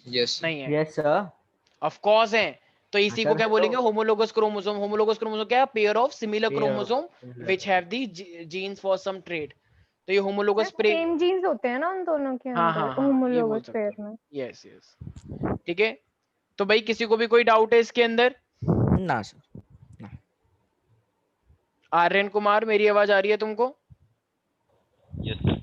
Speaker 4: यस।
Speaker 1: नहीं है?
Speaker 3: Yes sir.
Speaker 1: ऑफ कोर्स है। तो इसी को
Speaker 3: सर
Speaker 1: क्या
Speaker 3: है
Speaker 1: बोलेंगे,
Speaker 3: तो
Speaker 1: होमोलोगस क्रोमोसोम। होमोलोगस क्रोमोसोम क्या है, pair of similar
Speaker 3: pair
Speaker 1: chromosome
Speaker 3: similar.
Speaker 1: Which have the genes for some trait. तो ये
Speaker 2: sir
Speaker 1: homologous pair,
Speaker 2: same genes होते हैं ना उन दोनों के
Speaker 1: हाँ
Speaker 2: अंदर
Speaker 1: हाँ हाँ ये बोल
Speaker 2: होमोलोगस
Speaker 1: सकते
Speaker 2: पेयर
Speaker 1: हो,
Speaker 2: में।
Speaker 1: यस यस, ठीक है। तो भाई किसी को भी कोई डाउट है इसके अंदर?
Speaker 3: ना सर।
Speaker 1: आर्यन कुमार, मेरी आवाज आ रही है तुमको?
Speaker 5: Yes sir.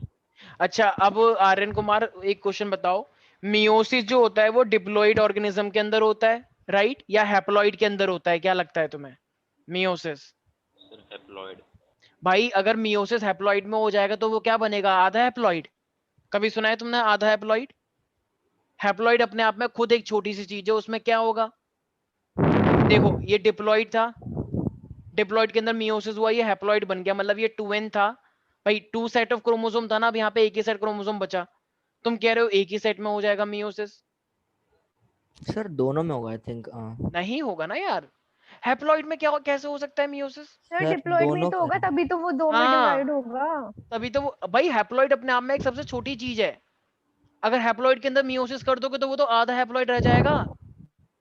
Speaker 1: अच्छा अब आर्यन कुमार एक क्वेश्चन बताओ, मियोसिस जो होता है वो डिप्लॉइड ऑर्गेनिज्म के अंदर होता है, राइट, या हैप्लॉइड के अंदर होता है, क्या लगता है तुम्हें? Meiosis,
Speaker 5: sir haploid.
Speaker 1: भाई अगर मियोसिस हैप्लॉइड में हो जाएगा तो वो क्या बनेगा, आधा हैप्लॉइड। कभी सुना है तुमने आधा हैप्लॉइड? हैप्लॉइड अपने आप में खुद एक छोटी सी चीज है, उसमें क्या होगा, देखो ये डिप्लॉइड था, डिप्लॉइड के अंदर मियोसिस हुआ, ये हैप्लॉइड बन गया, मतलब ये 2n था, भाई 2 सेट ऑफ क्रोमोसोम था ना, अब यहाँ पे एक ही सेट क्रोमोसोम बचा, तुम कह रहे हो एक ही सेट में हो जाएगा मियोसिस?
Speaker 3: सर दोनों में होगा आई थिंक।
Speaker 1: नहीं होगा ना यार, हैप्लॉइड में क्या कैसे हो सकता है मियोसिस?
Speaker 2: सर
Speaker 3: सर
Speaker 2: डिप्लॉइड में ही
Speaker 3: दोनों
Speaker 2: तो
Speaker 3: का
Speaker 2: होगा,
Speaker 3: है।
Speaker 2: तभी तो वो दो में
Speaker 1: हाँ
Speaker 2: डिवाइड होगा।
Speaker 1: तभी तो वो, भाई हैप्लॉइड अपने आप में एक सबसे छोटी चीज है, अगर हैप्लॉइड के अंदर मियोसिस कर दोगे तो वो तो आधा हैप्लॉइड रह जाएगा।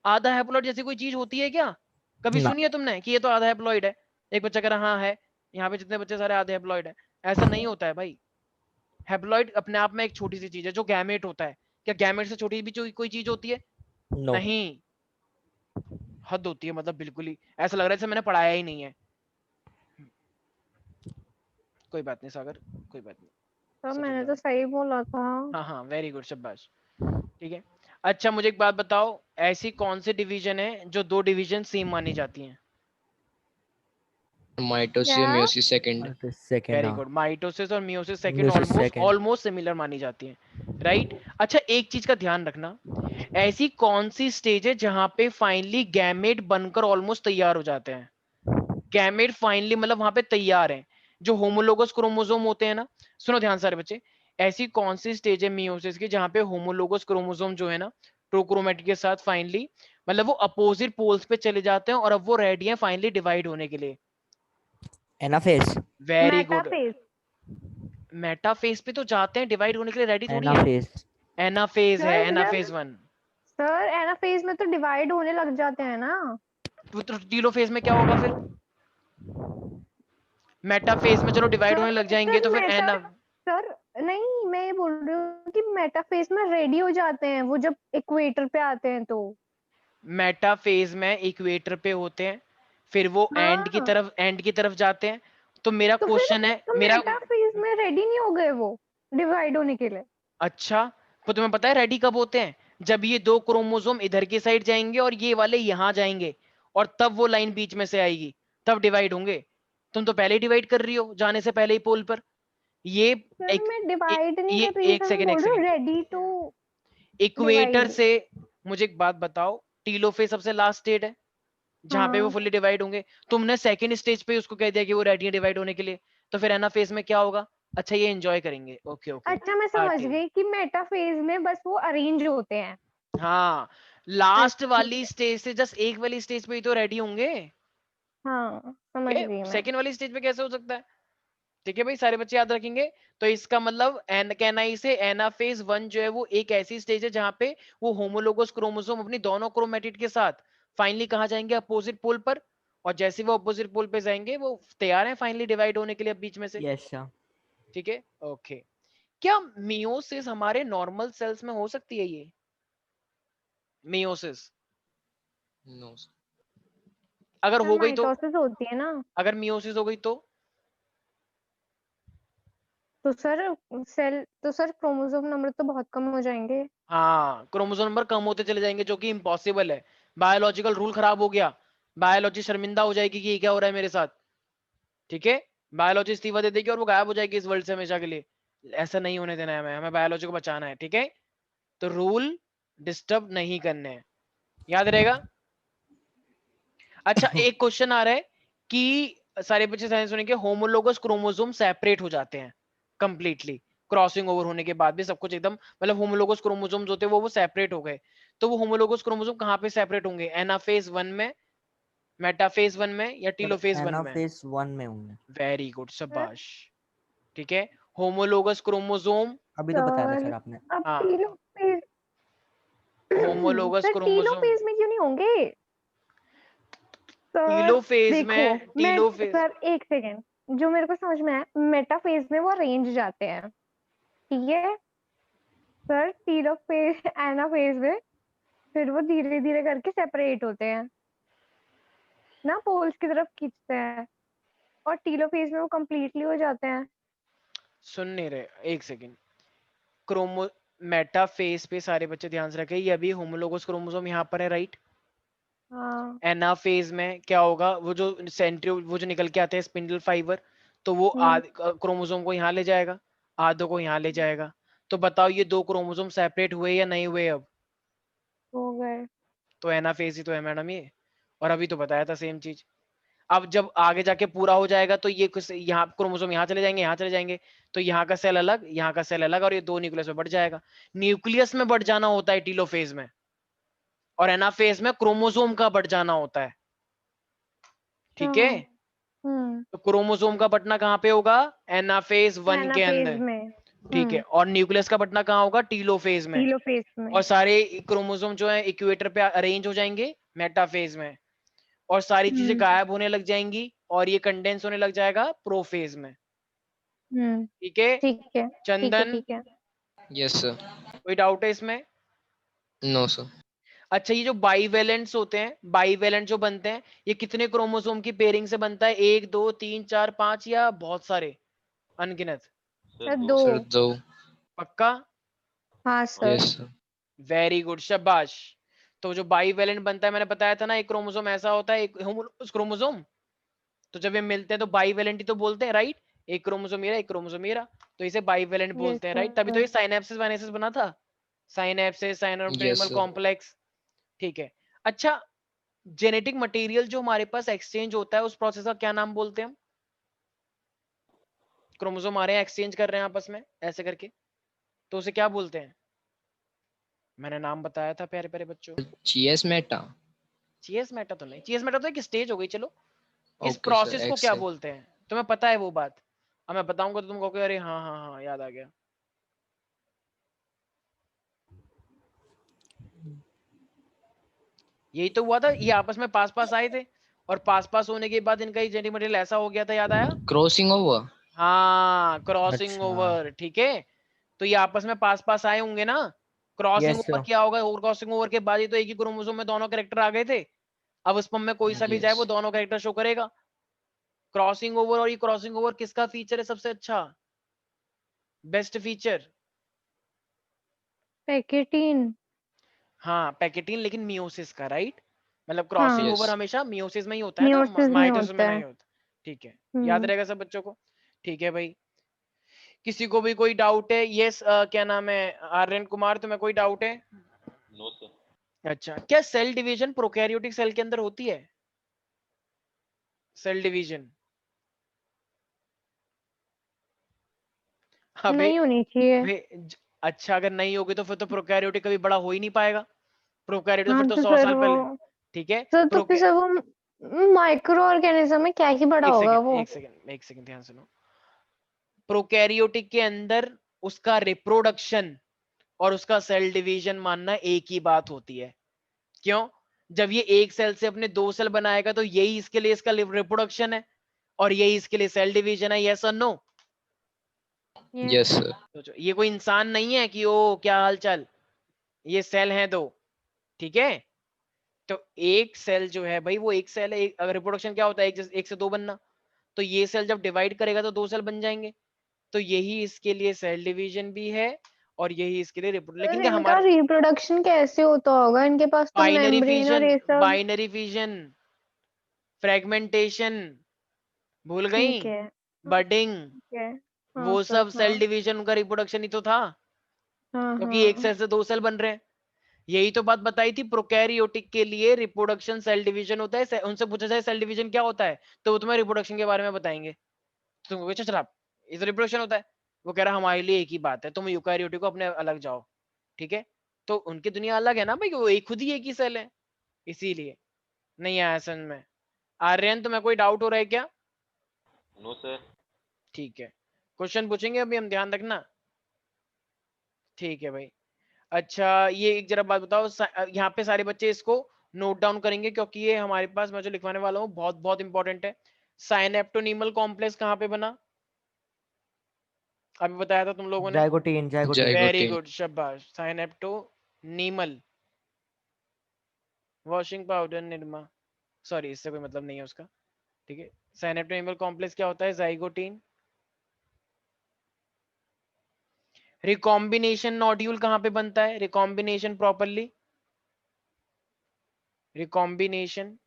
Speaker 1: आधा हैप्लॉइड जैसी कोई चीज होती है क्या? कभी
Speaker 3: ना
Speaker 1: सुनी है तुमने कि ये तो आधा हैप्लॉइड है? एक बच्चा कह रहा हाँ है, यहाँ पे जितने बच्चे सारे आधे हैप्लॉइड है, ऐसा नहीं होता है भाई। हैप्लॉइड अपने आप में एक छोटी सी चीज है जो गैमेट होता है, क्या गैमेट से छोटी भी कोई चीज होती है?
Speaker 3: नो।
Speaker 1: नहीं, हद होती है, मतलब बिल्कुल ही ऐसा लग रहा है जैसे मैंने पढ़ाया ही नहीं है। कोई बात नहीं सागर, कोई बात नहीं,
Speaker 2: सर
Speaker 1: सब
Speaker 2: मैंने
Speaker 1: समझा
Speaker 2: तो
Speaker 1: मैं।
Speaker 2: सही बोला था।
Speaker 1: हाँ हाँ वेरी गुड, शाबाश, ठीक है। अच्छा मुझे एक बात बताओ, ऐसी कौन सी डिवीजन है जो दो डिवीजन सेम मानी जाती हैं?
Speaker 4: माइटोसिस
Speaker 2: क्या?
Speaker 4: Meiosis second.
Speaker 3: सेकंड।
Speaker 1: वेरी
Speaker 3: हाँ
Speaker 1: गुड, माइटोसिस और meiosis second
Speaker 3: meiosis
Speaker 1: almost
Speaker 3: second.
Speaker 1: Almost similar मानी जाती हैं, राइट। अच्छा एक चीज का ध्यान रखना, ऐसी कौन सी स्टेज है जहां पे फाइनली गैमेट बनकर ऑलमोस्ट तैयार हो जाते हैं? गैमेट फाइनली मतलब वहां पे तैयार हैं, जो होमोलोगस क्रोमोसोम होते हैं ना, सुनो ध्यान से सारे बच्चे, ऐसी कौन सी स्टेज है मियोसिस की जहां पे होमोलोगस क्रोमोसोम जो है ना ट्रोक्रोमेटिक के साथ फाइनली मतलब वो अपोजिट पोल्स पे चले जाते हैं और अब वो रेडी हैं फाइनली डिवाइड होने के लिए?
Speaker 3: Anaphase.
Speaker 1: Very good,
Speaker 2: metaphase.
Speaker 1: Metaphase पे तो जाते हैं, डिवाइड होने के लिए रेडी थोड़ी है।
Speaker 3: एनाफेज।
Speaker 1: एनाफेज है,
Speaker 2: सर जब,
Speaker 1: एनाफेज 1।
Speaker 2: सर एनाफेज में तो डिवाइड होने लग जाते हैं ना।
Speaker 1: तो टीलोफेज में क्या होगा फिर? मेटाफेज में चलो डिवाइड होने
Speaker 2: सर
Speaker 1: लग जाएंगे
Speaker 2: सर
Speaker 1: तो फिर
Speaker 2: मेटा
Speaker 1: एना,
Speaker 2: सर नहीं, मैं ये बोल रही हूँ कि मेटाफेज में रेडी हो जाते हैं वो जब इक्वेटर पे आते हैं तो।
Speaker 1: मेटाफेज में इक्वेटर पे होते हैं, फिर वो
Speaker 2: हाँ
Speaker 1: एंड की तरफ जाते हैं। तो मेरा
Speaker 2: तो फिर
Speaker 1: क्वेश्चन है
Speaker 2: तो
Speaker 1: मेरा,
Speaker 2: मेटाफेज में रेडी नहीं हो गए वो डिवाइड होने के लिए।
Speaker 1: अच्छा तो तुम्हें पता है रेडी कब होते हैं? जब ये दो क्रोमोसोम इधर की साइड जाएंगे और ये वाले यहां जाएंगे, और तब वो लाइन बीच में से आएगी, तब डिवाइड होंगे। तुम तो पहले ही डिवाइड कर रही हो जाने से पहले ही पोल पर। ये
Speaker 2: सर
Speaker 1: एक
Speaker 2: मैं डिवाइड नहीं
Speaker 1: ये
Speaker 2: कर रही हूँ
Speaker 1: एक
Speaker 2: सर, मैं
Speaker 1: सेकंड
Speaker 2: बोल रही हूँ रेडी टू
Speaker 1: इक्वेटर
Speaker 2: डिवाइड।
Speaker 1: से मुझे एक बात बताओ, टीलोफेज सबसे लास्ट स्टेट है जहां पे वो
Speaker 2: हाँ
Speaker 1: फुल्ली डिवाइड होंगे। तुमने सेकंड स्टेज पे उसको कह दिया कि वो रेडी है डिवाइड होने के लिए, तो फिर एनाफेज में क्या होगा? अच्छा ये एंजॉय करेंगे, ओके ओके।
Speaker 2: अच्छा मैं समझ गई कि मेटाफेज में बस वो अरेंज होते हैं।
Speaker 1: हाँ, लास्ट
Speaker 2: अच्छा
Speaker 1: वाली स्टेज से जस्ट एक वाली स्टेज पे ही तो रेडी होंगे।
Speaker 2: हाँ समझ गई मैं।
Speaker 1: सेकंड वाली स्टेज पे कैसे हो सकता है? ठीक है भाई, सारे बच्चे याद रखेंगे। तो इसका मतलब कहना इसे एनाफेज 1 जो है वो एक ऐसी स्टेज है जहां पे वो होमोलोगस क्रोमोसोम अपनी दोनों क्रोमेटिड के साथ फाइनली कहा जाएंगे अपोजिट पोल पर। और जैसे वो अपोजिट पोल पे जाएंगे वो तैयार है फाइनली डिवाइड होने के लिए अब बीच में से।
Speaker 3: Yes sir.
Speaker 1: ठीक है ओके। क्या मियोसिस हमारे नॉर्मल सेल्स में हो सकती है? ये मियोसिस
Speaker 4: नो
Speaker 1: अगर
Speaker 2: सर
Speaker 1: हो गई तो,
Speaker 2: माइटोसिस होती है ना,
Speaker 1: अगर मियोसिस हो गई
Speaker 2: तो सर क्रोमोसोम नंबर तो बहुत कम हो जाएंगे।
Speaker 1: हाँ क्रोमोसोम नंबर कम होते चले जाएंगे जो कि इम्पॉसिबल है। बायोलॉजिकल रूल खराब हो गया, बायोलॉजी शर्मिंदा हो जाएगी कि ये क्या हो रहा है मेरे साथ। ठीक है, बायोलॉजी इस्तीफा दे देगी और वो गायब हो जाएगी इस वर्ल्ड से हमेशा के लिए। ऐसा नहीं होने देना है, हमें बायोलॉजी को बचाना है। ठीक है, तो रूल डिस्टर्ब नहीं करने हैं, याद रहेगा। अच्छा एक क्वेश्चन आ रहा है कि सारे बच्चे साइंस सुनेंगे, होमोलोगस क्रोमोसोम सेपरेट हो जाते हैं कंप्लीटली क्रॉसिंग ओवर होने के बाद भी सब कुछ एकदम, मतलब होमोलोगस क्रोमोसोम्स होते हैं वो सेपरेट हो गए। तो वो होमोलोगस क्रोमोसोम कहाँ पे सेपरेट होंगे? एनाफेज 1 में, मेटाफेज 1 में या
Speaker 3: सर
Speaker 1: टीलोफेज 1 में?
Speaker 3: एनाफेज 1 में होंगे।
Speaker 1: वेरी गुड,
Speaker 2: सर
Speaker 1: शाबाश। ठीक है, होमोलोगस क्रोमोसोम,
Speaker 3: अभी तो बताया था
Speaker 2: सर
Speaker 3: सर आपने।
Speaker 2: अब
Speaker 1: हाँ
Speaker 2: telophase
Speaker 1: homologous
Speaker 2: sir
Speaker 1: chromosome
Speaker 2: telophase में क्यों नहीं होंगे? सर
Speaker 1: टीलोफेज
Speaker 2: देखो,
Speaker 1: में,
Speaker 2: मैं
Speaker 1: टीलोफेज
Speaker 2: सर एक सेकेंड, जो मेरे को समझ में आया, मेटाफेज में वो रेंज जाते हैं, ठीक है सर। टीलोफेज एनाफेज में फिर वो धीरे धीरे करके सेपरेट होते हैं ना, पोल्स की तरफ खींचते हैं, और टीलोफेज में वो कंप्लीटली हो जाते हैं।
Speaker 1: सुन नहीं रहे, एक सेकेंड। क्रोमो मेटाफेज पे सारे बच्चे ध्यान से रखें, ये अभी होमोलोगस क्रोमोसोम यहाँ पर है राइट।
Speaker 2: हाँ
Speaker 1: एनाफेज में क्या होगा, वो जो सेंट्रियोल वो जो निकल के आते हैं स्पिंडल फाइबर, तो वो
Speaker 2: हम्म
Speaker 1: क्रोमोसोम को यहाँ ले जाएगा, आधों को यहाँ ले जाएगा। तो बताओ ये दो क्रोमोसोम सेपरेट हुए या नहीं हुए अब?
Speaker 2: हो गए।
Speaker 1: तो एनाफेज ही तो है मैडम ये। और अभी तो बताया था सेम चीज। अब जब आगे जाके पूरा हो जाएगा तो ये यहाँ क्रोमोसोम यहाँ चले जाएंगे, यहाँ चले जाएंगे, तो यहाँ का सेल अलग, यहाँ का सेल अलग, और ये दो न्यूक्लियस में बढ़ जाएगा। न्यूक्लियस में बढ़ जाना होता है टीलोफेज में, और एनाफेज में क्रोमोसोम का बढ़ जाना होता है। ठीक है,
Speaker 2: हाँ हम्म
Speaker 1: तो क्रोमोसोम का बटना कहाँ पे होगा? एनाफेज 1 के
Speaker 2: एनाफेज
Speaker 1: अंदर।
Speaker 2: में।
Speaker 1: ठीक है, और न्यूक्लियस का बटना कहाँ होगा? टीलोफेज में।
Speaker 2: टीलोफेज में।
Speaker 1: और सारे क्रोमोसोम जो है इक्वेटर पे अरेंज हो जाएंगे मेटाफेज में, और सारी चीजें
Speaker 2: हम्म
Speaker 1: गायब होने लग जाएंगी और ये कंडेंस होने लग जाएगा प्रोफेज में। ठीक है
Speaker 2: ठीक है ठीक है
Speaker 1: चंदन,
Speaker 2: ठीक है।
Speaker 4: Yes sir.
Speaker 1: कोई डाउट है इसमें?
Speaker 4: No sir.
Speaker 1: अच्छा ये जो बाईवेलेंट्स होते हैं, बाईवेलेंट जो बनते हैं, ये कितने क्रोमोसोम की पेयरिंग से बनता है? 1 2 3 4 5 या बहुत सारे, अनगिनत?
Speaker 5: सर
Speaker 2: सर
Speaker 5: 2
Speaker 2: दो।
Speaker 4: सर 2।
Speaker 1: पक्का?
Speaker 2: हाँ sir.
Speaker 4: Yes sir.
Speaker 1: Very good, शाबाश। तो जो बाईवेलेंट बनता है मैंने बताया था ना, एक क्रोमोसोम ऐसा होता है, एक होमोलोगस क्रोमोसोम, तो जब ये मिलते हैं तो बाईवेलेंट ही तो बोलते हैं राइट। एक क्रोमोसोम मेरा, एक क्रोमोसोम मेरा, तो इसे बाईवेलेंट
Speaker 2: यस
Speaker 1: बोलते हैं राइट। तभी तो
Speaker 2: सर।
Speaker 1: ये साइनेप्सिस वाइनेसिस बना था, साइनेप्सिस
Speaker 4: यस
Speaker 1: साइनोटोनिमल
Speaker 4: सर।
Speaker 1: कॉम्प्लेक्स। ठीक है। अच्छा जेनेटिक मटेरियल जो हमारे पास एक्सचेंज होता है उस प्रोसेस का क्या नाम बोलते हैं हम? क्रोमोसोम आ रहे हैं एक्सचेंज कर रहे हैं आपस में ऐसे करके, तो उसे क्या बोलते हैं? मैंने नाम बताया था प्यारे प्यारे बच्चों।
Speaker 4: GS Meta.
Speaker 1: चीएस मेटा तो नहीं, चीएस मेटा तो एक स्टेज हो गई, चलो इस
Speaker 4: ओके सर।
Speaker 1: प्रोसेस को
Speaker 4: एक्स
Speaker 1: क्या
Speaker 4: है।
Speaker 1: बोलते हैं? तुम्हें पता है वो बात? अब मैं बताऊंगा तो तुम कहोगे अरे हाँ हाँ हाँ याद आ गया। यही तो हुआ था, ये आपस में पास पास आए थे, और पास पास होने के बाद इनका जेनेटिक मटेरियल ऐसा हो गया था, याद आया?
Speaker 4: Crossing over.
Speaker 1: हाँ क्रॉसिंग
Speaker 3: अच्छा।
Speaker 1: ओवर। ठीक है, तो ये आपस में पास पास आए होंगे ना। Crossing
Speaker 3: yes
Speaker 1: over
Speaker 3: sir.
Speaker 1: क्या होगा? क्रॉसिंग ओवर के बाद ही तो एक ही क्रोमोसोम में दोनों कैरेक्टर आ गए थे। अब स्पर्म में कोई सा भी जाए
Speaker 4: यस।
Speaker 1: वो दोनों कैरेक्टर शो करेगा। क्रॉसिंग ओवर, और ये क्रॉसिंग ओवर किसका फीचर है सबसे अच्छा, बेस्ट फीचर?
Speaker 2: पैकेटीन।
Speaker 1: हाँ पैकेटीन, लेकिन मियोसिस का राइट। मतलब क्रॉसिंग
Speaker 2: हाँ
Speaker 1: ओवर
Speaker 4: यस।
Speaker 1: हमेशा मियोसिस में ही होता है ना,
Speaker 2: मियोसिस में
Speaker 1: माइटोसिस में
Speaker 2: होता
Speaker 1: नहीं
Speaker 2: है।
Speaker 1: होता। ठीक है, याद रहेगा सब बच्चों को? ठीक है भाई, किसी को भी कोई डाउट है? यस, क्या नाम है आर्यन कुमार, तुम्हें कोई डाउट है?
Speaker 5: No sir.
Speaker 1: अच्छा, क्या सेल डिवीजन प्रोकैरियोटिक सेल के अंदर होती है? सेल डिवीजन अबे
Speaker 2: नहीं होनी चाहिए।
Speaker 1: अच्छा, अगर नहीं होगी तो फिर तो प्रोकैरियोटिक कभी बड़ा हो ही नहीं पाएगा। प्रोकैरियोटिक
Speaker 2: हाँ
Speaker 1: फिर तो
Speaker 2: तो
Speaker 1: 100
Speaker 2: फिर
Speaker 1: साल
Speaker 2: वो
Speaker 1: पहले, ठीक है।
Speaker 2: सर तो फिर सर वो माइक्रो ऑर्गेनिज्म में क्या ही बड़ा
Speaker 1: एक
Speaker 2: होगा
Speaker 1: सेकंड
Speaker 2: वो।
Speaker 1: एक सेकंड एक सेकंड ध्यान सुनो। प्रोकैरियोटिक के अंदर उसका रिप्रोडक्शन और उसका सेल डिवीजन मानना एक ही बात होती है। क्यों? जब ये एक सेल से अपने 2 सेल बनाएगा तो यही इसके लिए इसका रिप्रोडक्शन है और यही इसके लिए सेल डिवीजन है। यस और नो?
Speaker 4: Yes sir.
Speaker 1: सोचो, ये कोई इंसान नहीं है कि ओ क्या हाल चाल, ये सेल हैं दो, ठीक है। तो एक सेल जो है भाई, वो एक सेल है। अगर रिप्रोडक्शन क्या होता है, एक से 2 बनना, तो ये सेल जब डिवाइड करेगा तो 2 सेल बन जाएंगे। तो यही इसके लिए सेल डिवीजन भी है और यही इसके लिए लेकिन
Speaker 2: सर
Speaker 1: क्या
Speaker 2: इनका
Speaker 1: हमारे
Speaker 2: रिप्रोडक्शन कैसे होता होगा? इनके पास तो मेम्ब्रेन और ये सब।
Speaker 1: बाइनरी फिजन, फ्रेगमेंटेशन, भूल गई?
Speaker 2: ठीक है।
Speaker 1: बडिंग,
Speaker 2: ठीक है। हाँ
Speaker 1: वो
Speaker 2: सर,
Speaker 1: सब
Speaker 2: हाँ
Speaker 1: सेल डिवीजन, उनका रिप्रोडक्शन ही तो था,
Speaker 2: हाँ
Speaker 1: क्योंकि एक
Speaker 2: हाँ।
Speaker 1: सेल से 2 सेल बन रहे हैं। यही तो बात बताई थी, प्रोकैरियोटिक के लिए रिप्रोडक्शन सेल डिवीजन होता है। उनसे पूछा जाए सेल डिवीजन क्या होता है, तो वो तुम्हें रिप्रोडक्शन के बारे में बताएंगे। तुम कहोगे अच्छा शराब, ये तो रिप्रोडक्शन होता है। वो कह रहा हमारे लिए एक ही बात है, तुम यूकैरियोटिक को अपने अलग जाओ, ठीक है। तो उनकी दुनिया अलग है ना भाई, वो एक खुद ही एक ही सेल है, इसीलिए नहीं आया समझ में। आर्यन, तुम्हें कोई डाउट हो रहा है क्या?
Speaker 5: No sir.
Speaker 1: ठीक है, क्वेश्चन पूछेंगे अभी हम, ध्यान रखना, ठीक है भाई। अच्छा, ये एक जरा बात बताओ, यहाँ पे सारे बच्चे इसको नोट डाउन करेंगे क्योंकि ये हमारे पास मैं जो लिखवाने वाला हूँ बहुत बहुत इंपॉर्टेंट है। साइनेप्टोनीमल कॉम्प्लेक्स कहाँ पे बना? अभी बताया था तुम लोगों ने।
Speaker 3: Zygotene zygotene
Speaker 1: very
Speaker 4: zygotene.
Speaker 1: Good, शाबाश। साइनेप्टोनीमल, वॉशिंग पाउडर निरमा, सॉरी इससे कोई मतलब नहीं है उसका, ठीक है। साइनेप्टोनीमल कॉम्प्लेक्स क्या होता है? जाइगोटीन। रिकॉम्बिनेशन नोड्यूल कहाँ पे बनता है? रिकॉम्बिनेशन प्रॉपरली, रिकॉम्बिनेशन,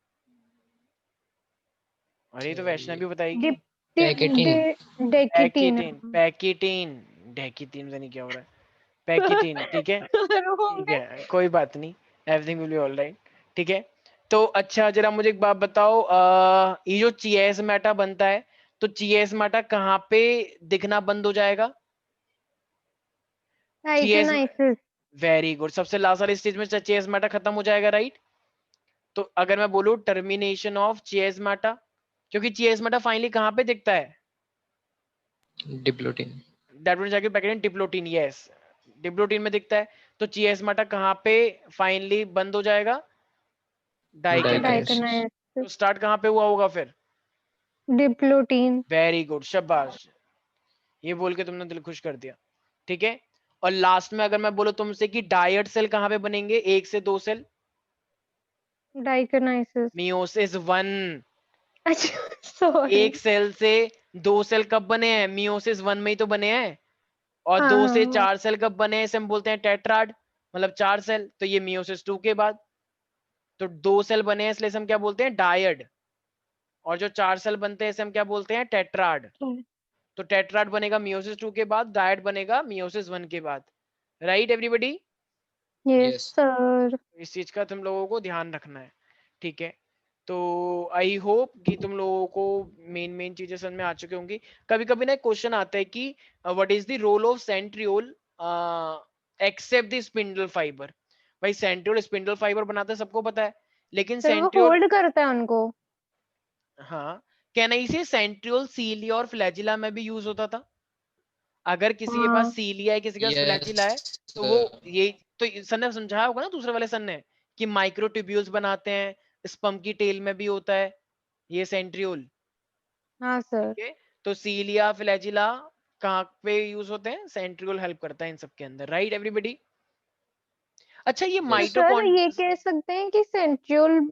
Speaker 1: अरे ये तो वैष्णवी बताएगी।
Speaker 2: डेकिटीन।
Speaker 1: पैकिटीन, पैकिटीन, डेकिटीन से नहीं क्या हो रहा है, पैकिटीन, ठीक है। ठीक है, कोई बात नहीं, everything will be all right, ठीक है। तो अच्छा, जरा मुझे एक बात बताओ, ये जो चिएस्माटा बनता है, तो चिएस्माटा कहाँ पे दिखना बंद हो जाएगा? चिएस,
Speaker 2: टाइटेनाइसिस।
Speaker 1: वेरी गुड, सबसे लास्ट वाली स्टेज में चिएस्माटा खत्म हो जाएगा, राइट। तो अगर मैं बोलूं टर्मिनेशन ऑफ चिएस्माटा, क्योंकि चिएस्माटा फाइनली कहाँ पे दिखता है?
Speaker 4: डिप्लोटीन.
Speaker 1: दैट विल जाके पैकेट डिप्लोटीन, यस, डिप्लोटीन में दिखता है। तो चिएस्माटा कहाँ पे फाइनली बंद हो जाएगा? डाइकेनाइसिस।
Speaker 4: डाइकेनाइसिस.
Speaker 1: तो स्टार्ट कहाँ पे हुआ होगा फिर?
Speaker 2: डिप्लोटीन।
Speaker 1: वेरी गुड, शाबाश, ये बोल के तुमने दिल खुश कर दिया, ठीक है। और लास्ट में अगर मैं बोलूं तुमसे कि डायट सेल कहाँ पे बनेंगे, 1 से 2 सेल?
Speaker 2: डाइकेनाइसिस।
Speaker 1: मियोसिस 1।
Speaker 2: अच्छा सॉरी।
Speaker 1: एक सेल से 2 सेल कब बने हैं? मियोसिस 1 में ही तो बने हैं। और
Speaker 2: हाँ
Speaker 1: 2
Speaker 2: हाँ
Speaker 1: से
Speaker 2: हाँ।
Speaker 1: 4 सेल कब बने हैं? इसे हम बोलते हैं टेट्राड, मतलब 4 सेल। तो ये मियोसिस 2 के बाद, तो 2 सेल बने हैं इसलिए इसे हम क्या बोलते हैं? डायड। और जो 4 सेल बनते हैं इसे हम क्या बोलते हैं? टेट्राड। तो टेट्राड बनेगा मियोसिस 2 के बाद, डायड बनेगा मियोसिस 1 के बाद, right everybody?
Speaker 2: Yes
Speaker 4: yes.
Speaker 2: Sir.
Speaker 1: इस चीज का तुम लोगों को ध्यान रखना है, ठीक है। तो आई होप कि तुम लोगों को मेन मेन चीजें समझ में आ चुकी होंगी। कभी कभी ना एक क्वेश्चन आता है कि what is the role of centriole except the spindle fibre. भाई सेंट्रियोल स्पिंडल फाइबर बनाता है, सबको पता है, लेकिन
Speaker 2: सर वो
Speaker 1: सेंट्रियोल,
Speaker 2: होल्ड करता है उनको।
Speaker 1: हाँ, क्या नहीं, से सेंट्रियोल सीलिया और फ्लैजिला में भी यूज होता था। अगर किसी के पास
Speaker 2: हाँ
Speaker 1: सीलिया है, किसी के पास फ्लैजिला है,
Speaker 4: यस
Speaker 1: तो वो
Speaker 4: सर.
Speaker 1: ये, तो सन ने समझाया होगा ना दूसरे वाले सन ने, कि माइक्रोट्यूब्यूल्स बनाते हैं, स्पम की टेल में भी होता है ये सेंट्रियोल,
Speaker 2: हाँ सर।
Speaker 1: ठीक है। तो सीलिया फ्लैजिला कहाँ पे यूज होते हैं? सेंट्रियोल हेल्प करता है इन सब के अंदर, राइट एवरीबॉडी? अच्छा, ये
Speaker 2: तो
Speaker 5: Yes.
Speaker 2: सर
Speaker 1: माइटोकॉन्ड,
Speaker 2: ये कह सकते हैं कि सेंट्रियोल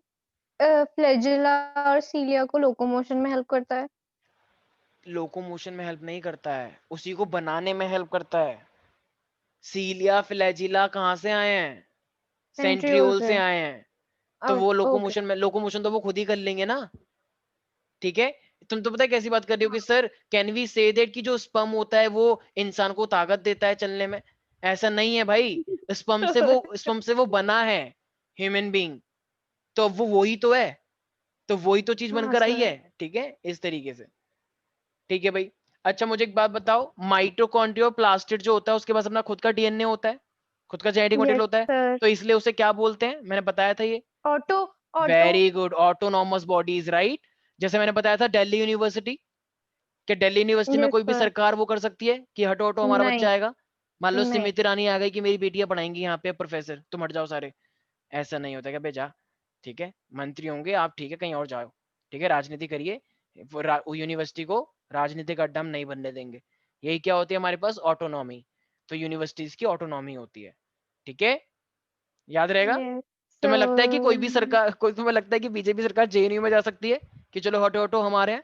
Speaker 2: फ्लैजिला और सीलिया को लोकोमोशन में हेल्प करता है।
Speaker 1: लोकोमोशन में हेल्प नहीं करता है, उसी को बनाने में हेल्प करता है। सीलिया फ्लैजिला कहाँ से आए हैं?
Speaker 2: सेंट्रियोल
Speaker 1: सेंट्रियोल
Speaker 2: से।
Speaker 1: से आए हैं। तो वो
Speaker 2: ओके।
Speaker 1: लोकोमोशन में, लोकोमोशन तो वो खुद ही कर लेंगे ना, ठीक है। तुम तो पता है कैसी बात कर रही हो कि sir can we say that कि जो स्पर्म होता है वो इंसान को ताकत देता है चलने में? ऐसा नहीं है भाई, स्पर्म से वो बना है ह्यूमन बीइंग, तो अब वो वही तो है, तो वही तो चीज
Speaker 2: हाँ
Speaker 1: बनकर आई
Speaker 2: सर।
Speaker 1: है, ठीक है, इस तरीके से। ठीक है भाई। अच्छा मुझे एक बात बताओ, माइटोकॉन्ड्रिया और प्लास्टिड जो होता है उसके पास अपना खुद का डीएनए होता है, खुद का जेनेटिक मटेरियल
Speaker 2: यस
Speaker 1: होता है,
Speaker 2: सर।
Speaker 1: तो इसलिए उसे क्या बोलते हैं, मैंने बताया था ये,
Speaker 2: auto auto
Speaker 1: very good, autonomous bodies, right. जैसे मैंने बताया था दिल्ली यूनिवर्सिटी, कि दिल्ली यूनिवर्सिटी में
Speaker 2: यस
Speaker 1: कोई भी
Speaker 2: सर।
Speaker 1: सरकार वो कर सकती है कि हटो हटो हमारा
Speaker 2: नहीं
Speaker 1: बच्चा आएगा, मान लो
Speaker 2: नहीं
Speaker 1: स्मृति ईरानी आ गई कि मेरी बेटियां पढ़ाएंगी यहाँ पे प्रोफेसर, तुम हट जाओ सारे, ऐसा नहीं होता क्या बेजा, ठीक है, मंत्री होंगे आप, ठीक है, कहीं और जाओ, ठीक है, राजनीति करिए, वो यूनिवर्सिटी को राजनीतिक अड्डा हम नहीं बनने देंगे। यही क्या होती है हमारे पास, ऑटोनॉमी, तो यूनिवर्सिटीज की ऑटोनॉमी होती है, ठीक है, याद रहेगा।
Speaker 2: यस
Speaker 1: तुम्हें लगता है कि कोई भी
Speaker 2: सर।
Speaker 1: सरकार, कोई तुम्हें लगता है कि बीजेपी सरकार जेएनयू में जा सकती है कि चलो हटो हटो हमारे हैं?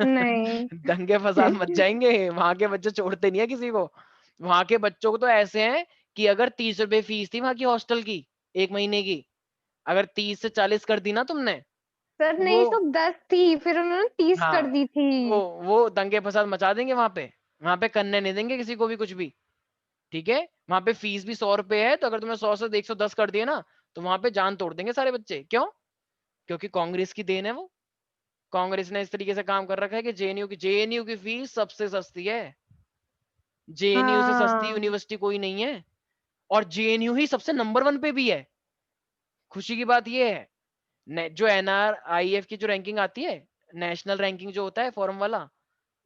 Speaker 2: नहीं
Speaker 1: दंगे फसाद मच जाएंगे, वहां के बच्चे छोड़ते नहीं है किसी को, वहां के बच्चों को तो ऐसे हैं कि अगर 30 रुपए फीस थी वहां की हॉस्टल की एक महीने की, अगर 30 से 40 कर दी ना तुमने,
Speaker 2: सर
Speaker 1: वो,
Speaker 2: नहीं, तो 10 थी, फिर उन्होंने 30
Speaker 1: हाँ,
Speaker 2: कर दी थी।
Speaker 1: वो दंगे फसाद मचा देंगे वहां पे करने नहीं देंगे किसी को भी कुछ भी, ठीक है। वहां पे फीस भी 100 रुपए है, तो अगर तुमने 100 से 110 कर दिए ना, तो वहां पे जान तोड़ देंगे सारे बच्चे, क्यों? क्योंकि कांग्रेस की देन है वो, कांग्रेस ने इस तरीके से काम कर रखा है कि जेएनयू की फीस सबसे सस्ती है, जेएनयू से सस्ती
Speaker 2: हाँ
Speaker 1: यूनिवर्सिटी कोई नहीं है, और जेएनयू ही सबसे नंबर 1 पे भी है। खुशी की बात ये है, जो एनआरआईएफ की जो रैंकिंग आती है, नेशनल रैंकिंग जो होता है फॉरम वाला,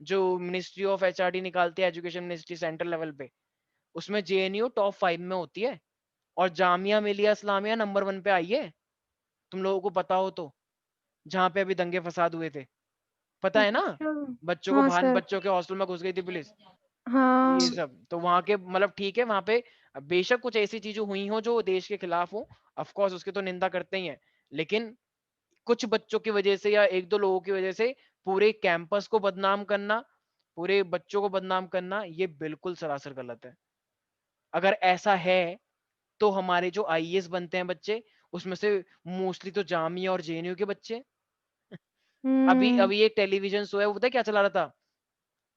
Speaker 1: जो मिनिस्ट्री ऑफ एचआरडी निकालती है, एजुकेशन मिनिस्ट्री सेंट्रल लेवल पे, उसमें जेएनयू टॉप 5 में होती है, और जामिया मिलिया इस्लामिया नंबर 1 पे आई है, तुम लोगों को पता हो तो, जहां पे अभी दंगे फसाद हुए थे, पता है ना,
Speaker 2: अच्छा।
Speaker 1: बच्चों को
Speaker 2: हाँ
Speaker 1: भान,
Speaker 2: सर।
Speaker 1: बच्चों के हॉस्टल में घुस गई थी पुलिस, ये
Speaker 2: हाँ
Speaker 1: सब तो वहां के मतलब, ठीक है, वहां पे बेशक कुछ ऐसी चीजें हुई हो जो देश के खिलाफ हो, ऑफ कोर्स उसकी तो निंदा करते ही हैं, लेकिन कुछ बच्चों की वजह से या एक दो लोगों की वजह से पूरे कैंपस को बदनाम करना, पूरे बच्चों को बदनाम करना, ये बिल्कुल सरासर गलत है। अगर ऐसा है तो हमारे जो आईएएस बनते हैं बच्चे, उसमें से मोस्टली तो जामिया और जेएनयू के बच्चे हैं। अभी
Speaker 2: हम्म।
Speaker 1: अभी एक टेलीविजन शो है, वो पता है क्या चला रहा था,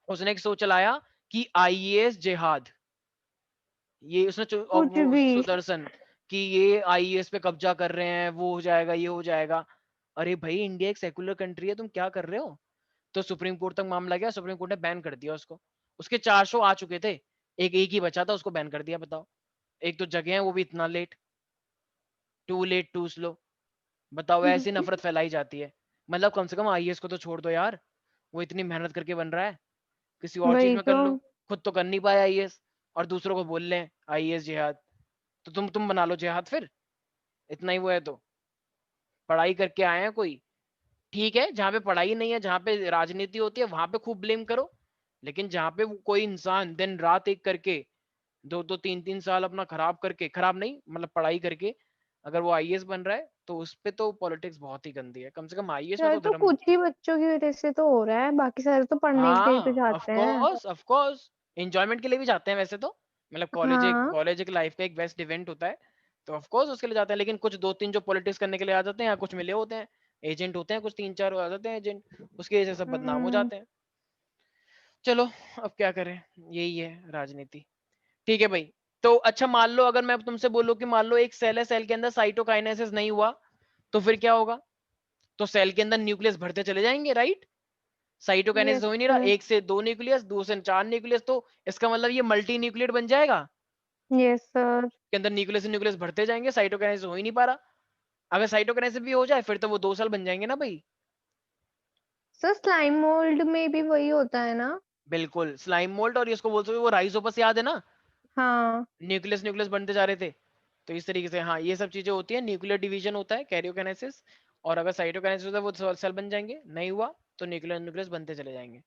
Speaker 1: उसने एक शो चलाया कि आईएएस जिहाद, ये उसने और
Speaker 2: कुछ
Speaker 1: वो
Speaker 2: भी।
Speaker 1: सुदर्शन, कि ये आईएएस पे कब्जा कर रहे हैं, वो हो जाएगा, ये हो जाएगा। अरे भाई इंडिया एक सेकुलर कंट्री है, तुम क्या कर रहे हो? तो सुप्रीम कोर्ट तक मामला गया, सुप्रीम कोर्ट ने बैन कर दिया उसको, उसके 4 शो आ चुके थे, एक एक ही बचा था, उसको बैन कर दिया, बताओ। एक तो जगह है वो भी इतना late, too late too slow, बताओ, ऐसी नफरत फैलाई जाती है। मतलब कम से कम आईएएस को तो छोड़ दो यार, वो इतनी मेहनत करके बन रहा है, किसी और चीज
Speaker 2: वही
Speaker 1: में कर
Speaker 2: तो।
Speaker 1: लो, खुद तो कर नहीं पाया आईएएस, और दूसरों को बोल लें आईएएस जिहाद, तो तुम बना लो जिहाद फिर, इतना ही वो है तो, पढ़ाई करके आए हैं कोई, ठीक है, जहाँ पे पढ़ाई नहीं है, जहाँ पे राजनीति होती है वहां पे खूब ब्लेम करो, लेकिन जहाँ पे वो कोई इंसान दिन रात एक करके 2-2 3-3 साल अपना खराब करके, खराब नहीं मतलब पढ़ाई करके, अगर वो आईएएस बन रहा है, तो उस पे तो पॉलिटिक्स बहुत ही गंदी है, कम से कम आईएएस में
Speaker 2: सर
Speaker 1: तो
Speaker 2: तो
Speaker 1: धर्म।
Speaker 2: कुछ ही बच्चों की वजह से तो हो रहा है, बाकी सारे तो पढ़ने के लिए तो
Speaker 1: हाँ ऑफ
Speaker 2: जाते हैं।
Speaker 1: कोर्स ऑफ कोर्स, एंजॉयमेंट के लिए भी जाते हैं वैसे तो, मतलब
Speaker 2: हाँ।
Speaker 1: कॉलेज एक लाइफ का एक बेस्ट इवेंट होता है, तो ऑफ कोर्स उसके लिए जाते हैं, लेकिन कुछ 2-3 जो पॉलिटिक्स करने के लिए आ जाते हैं, या कुछ मिले होते हैं, एजेंट होते हैं कुछ 3-4 आ जाते हैं एजेंट, उसकी वजह से सब बदनाम हो
Speaker 2: हम्म।
Speaker 1: जाते हैं। चलो, अब क्या करें, यही है राजनीति। ठीक है भाई, तो अच्छा मान लो अगर मैं अब तुमसे बोलूं कि मान लो एक सेल है, सेल के अंदर साइटोकाइनेसिस नहीं हुआ, तो फिर क्या होगा? तो सेल के अंदर न्यूक्लियस भरते चले जाएंगे, राइट? साइटोकाइनेसिस
Speaker 2: यस
Speaker 1: हो ही नहीं रहा,
Speaker 2: सर।
Speaker 1: 1 से 2 न्यूक्लियस, 2 से 4 न्यूक्लियस, तो इसका मतलब ये मल्टी न्यूक्लियट बन जाएगा,
Speaker 2: यस सर।
Speaker 1: के अंदर न्यूक्लियस न्यूक्लियस भरते जाएंगे, साइटोकाइनेसिस हो ही नहीं पा रहा। अगर साइटोकाइनेसिस भी हो जाए फिर तो वो 2 साल बन जाएंगे ना भाई।
Speaker 2: सर स्लाइम मोल्ड में भी वही होता है ना?
Speaker 1: बिल्कुल, स्लाइम मोल्ड, और इसको बोलते हुए वो राइजोपस, याद है ना,
Speaker 2: हाँ।
Speaker 1: न्यूक्लियस न्यूक्लियस बनते जा रहे थे, तो इस तरीके से हाँ ये सब चीजें होती है, न्यूक्लियर डिवीजन होता है, कैरियोकाइनेसिस, और अगर साइटोकाइनेसिस होता है वो सेल बन जाएंगे, नहीं हुआ तो न्यूक्लियर न्यूक्लियस बनते चले जाएंगे।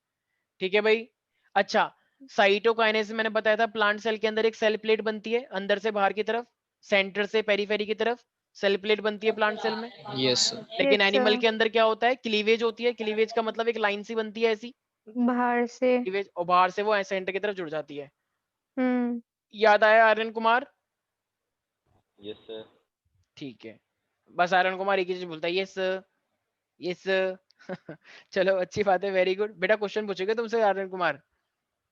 Speaker 1: ठीक है भाई। अच्छा, साइटोकाइनेसिस मैंने बताया था, प्लांट सेल के अंदर एक सेल प्लेट बनती है, अंदर से बाहर की तरफ, सेंटर से पेरीफेरी की तरफ सेल प्लेट बनती है प्लांट सेल में।
Speaker 4: यस
Speaker 1: लेकिन
Speaker 2: यस
Speaker 1: एनिमल
Speaker 2: सर।
Speaker 1: के अंदर क्या होता है, क्लीवेज होती है, क्लीवेज का मतलब एक लाइन सी बनती है ऐसी,
Speaker 2: बाहर से।
Speaker 1: क्लीवेज, और बाहर से वो सेंटर की तरफ जुड़ जाती है।
Speaker 2: हम्म।
Speaker 1: याद आया आर्यन कुमार?
Speaker 5: Yes sir.
Speaker 1: ठीक है, बस आर्यन कुमार एक ही चीज बोलता है, यस यस, चलो अच्छी बात है, वेरी गुड बेटा। क्वेश्चन पूछेंगे तुमसे आर्यन कुमार,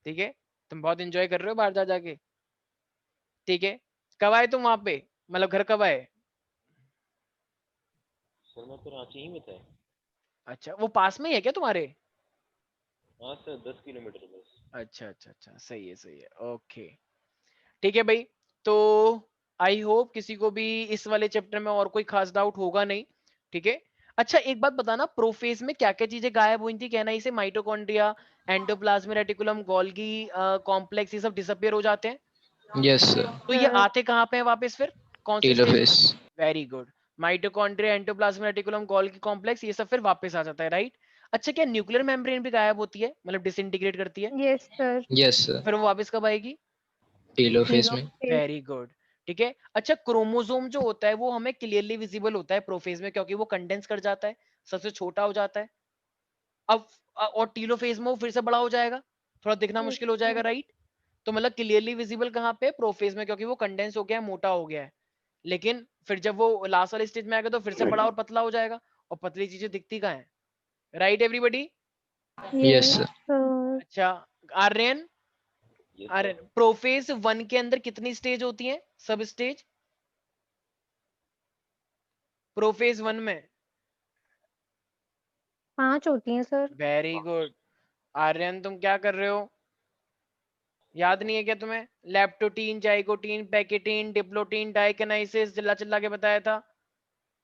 Speaker 1: ठीक है? तुम बहुत एंजॉय कर रहे हो बाहर जा जाके, ठीक है? कब आए तुम वहां पे, मतलब घर कब आए?
Speaker 5: सर मैं तो रांची ही में था।
Speaker 1: अच्छा, वो पास में ही है क्या तुम्हारे?
Speaker 5: हाँ सर 10 किलोमीटर बस।
Speaker 1: अच्छा अच्छा अच्छा, सही है सही है, ओके ठीक है भाई। तो आई होप किसी को भी इस वाले चैप्टर में और कोई खास डाउट होगा नहीं, ठीक है? अच्छा एक बात बताना, प्रोफेज में क्या क्या चीजें गायब हुई थी? कहना इसे mitochondria, endoplasmic reticulum, Golgi complex, ये सब डिसअपियर हो जाते हैं।
Speaker 4: यस
Speaker 1: तो ये
Speaker 2: सर
Speaker 1: आते कहाँ पे हैं वापस फिर, कौन से स्टेज में?
Speaker 4: Telophase.
Speaker 1: Very good. Mitochondria, endoplasmic reticulum, Golgi complex, ये सब फिर वापस आ जाता है, राइट? अच्छा क्या न्यूक्लियर मेम्ब्रेन भी गायब होती है, मतलब डिसइंटीग्रेट करती है?
Speaker 2: यस सर
Speaker 4: यस
Speaker 1: फिर वो वापस कब आएगी?
Speaker 4: टेलोफेस में।
Speaker 2: टीलोफेज।
Speaker 1: वेरी गुड, ठीक है। अच्छा क्रोमोसोम जो होता है वो हमें क्लियरली विजिबल होता है प्रोफेज में, क्योंकि वो कंडेंस कर जाता है, सबसे छोटा हो जाता है। अब और टीलोफेज में वो फिर से बड़ा हो जाएगा, थोड़ा दिखना
Speaker 2: यस
Speaker 1: मुश्किल हो जाएगा,
Speaker 2: सर।
Speaker 1: राइट? तो मतलब क्लियरली विजिबल कहाँ पे? प्रोफेज में, क्योंकि वो कंडेंस हो गया है, मोटा हो गया है। लेकिन फिर जब वो लास्ट वाले स्टेज में आएगा तो फिर से बड़ा और पतला हो जाएगा, और पतली चीजें दिखती कहाँ है? Right everybody?
Speaker 4: Yes
Speaker 2: yes sir.
Speaker 1: अच्छा Aryan,
Speaker 5: yes
Speaker 1: Aryan
Speaker 5: sir.
Speaker 1: Prophase 1 के अंदर कितनी स्टेज होती है, सब स्टेज प्रोफेज 1 में?
Speaker 2: 5 होती हैं सर।
Speaker 1: Very good. आर्यन तुम क्या कर रहे हो, याद नहीं है क्या तुम्हें? Leptotene, zygotene, pachytene, diplotene, diakinesis, चिल्ला चिल्ला के बताया था।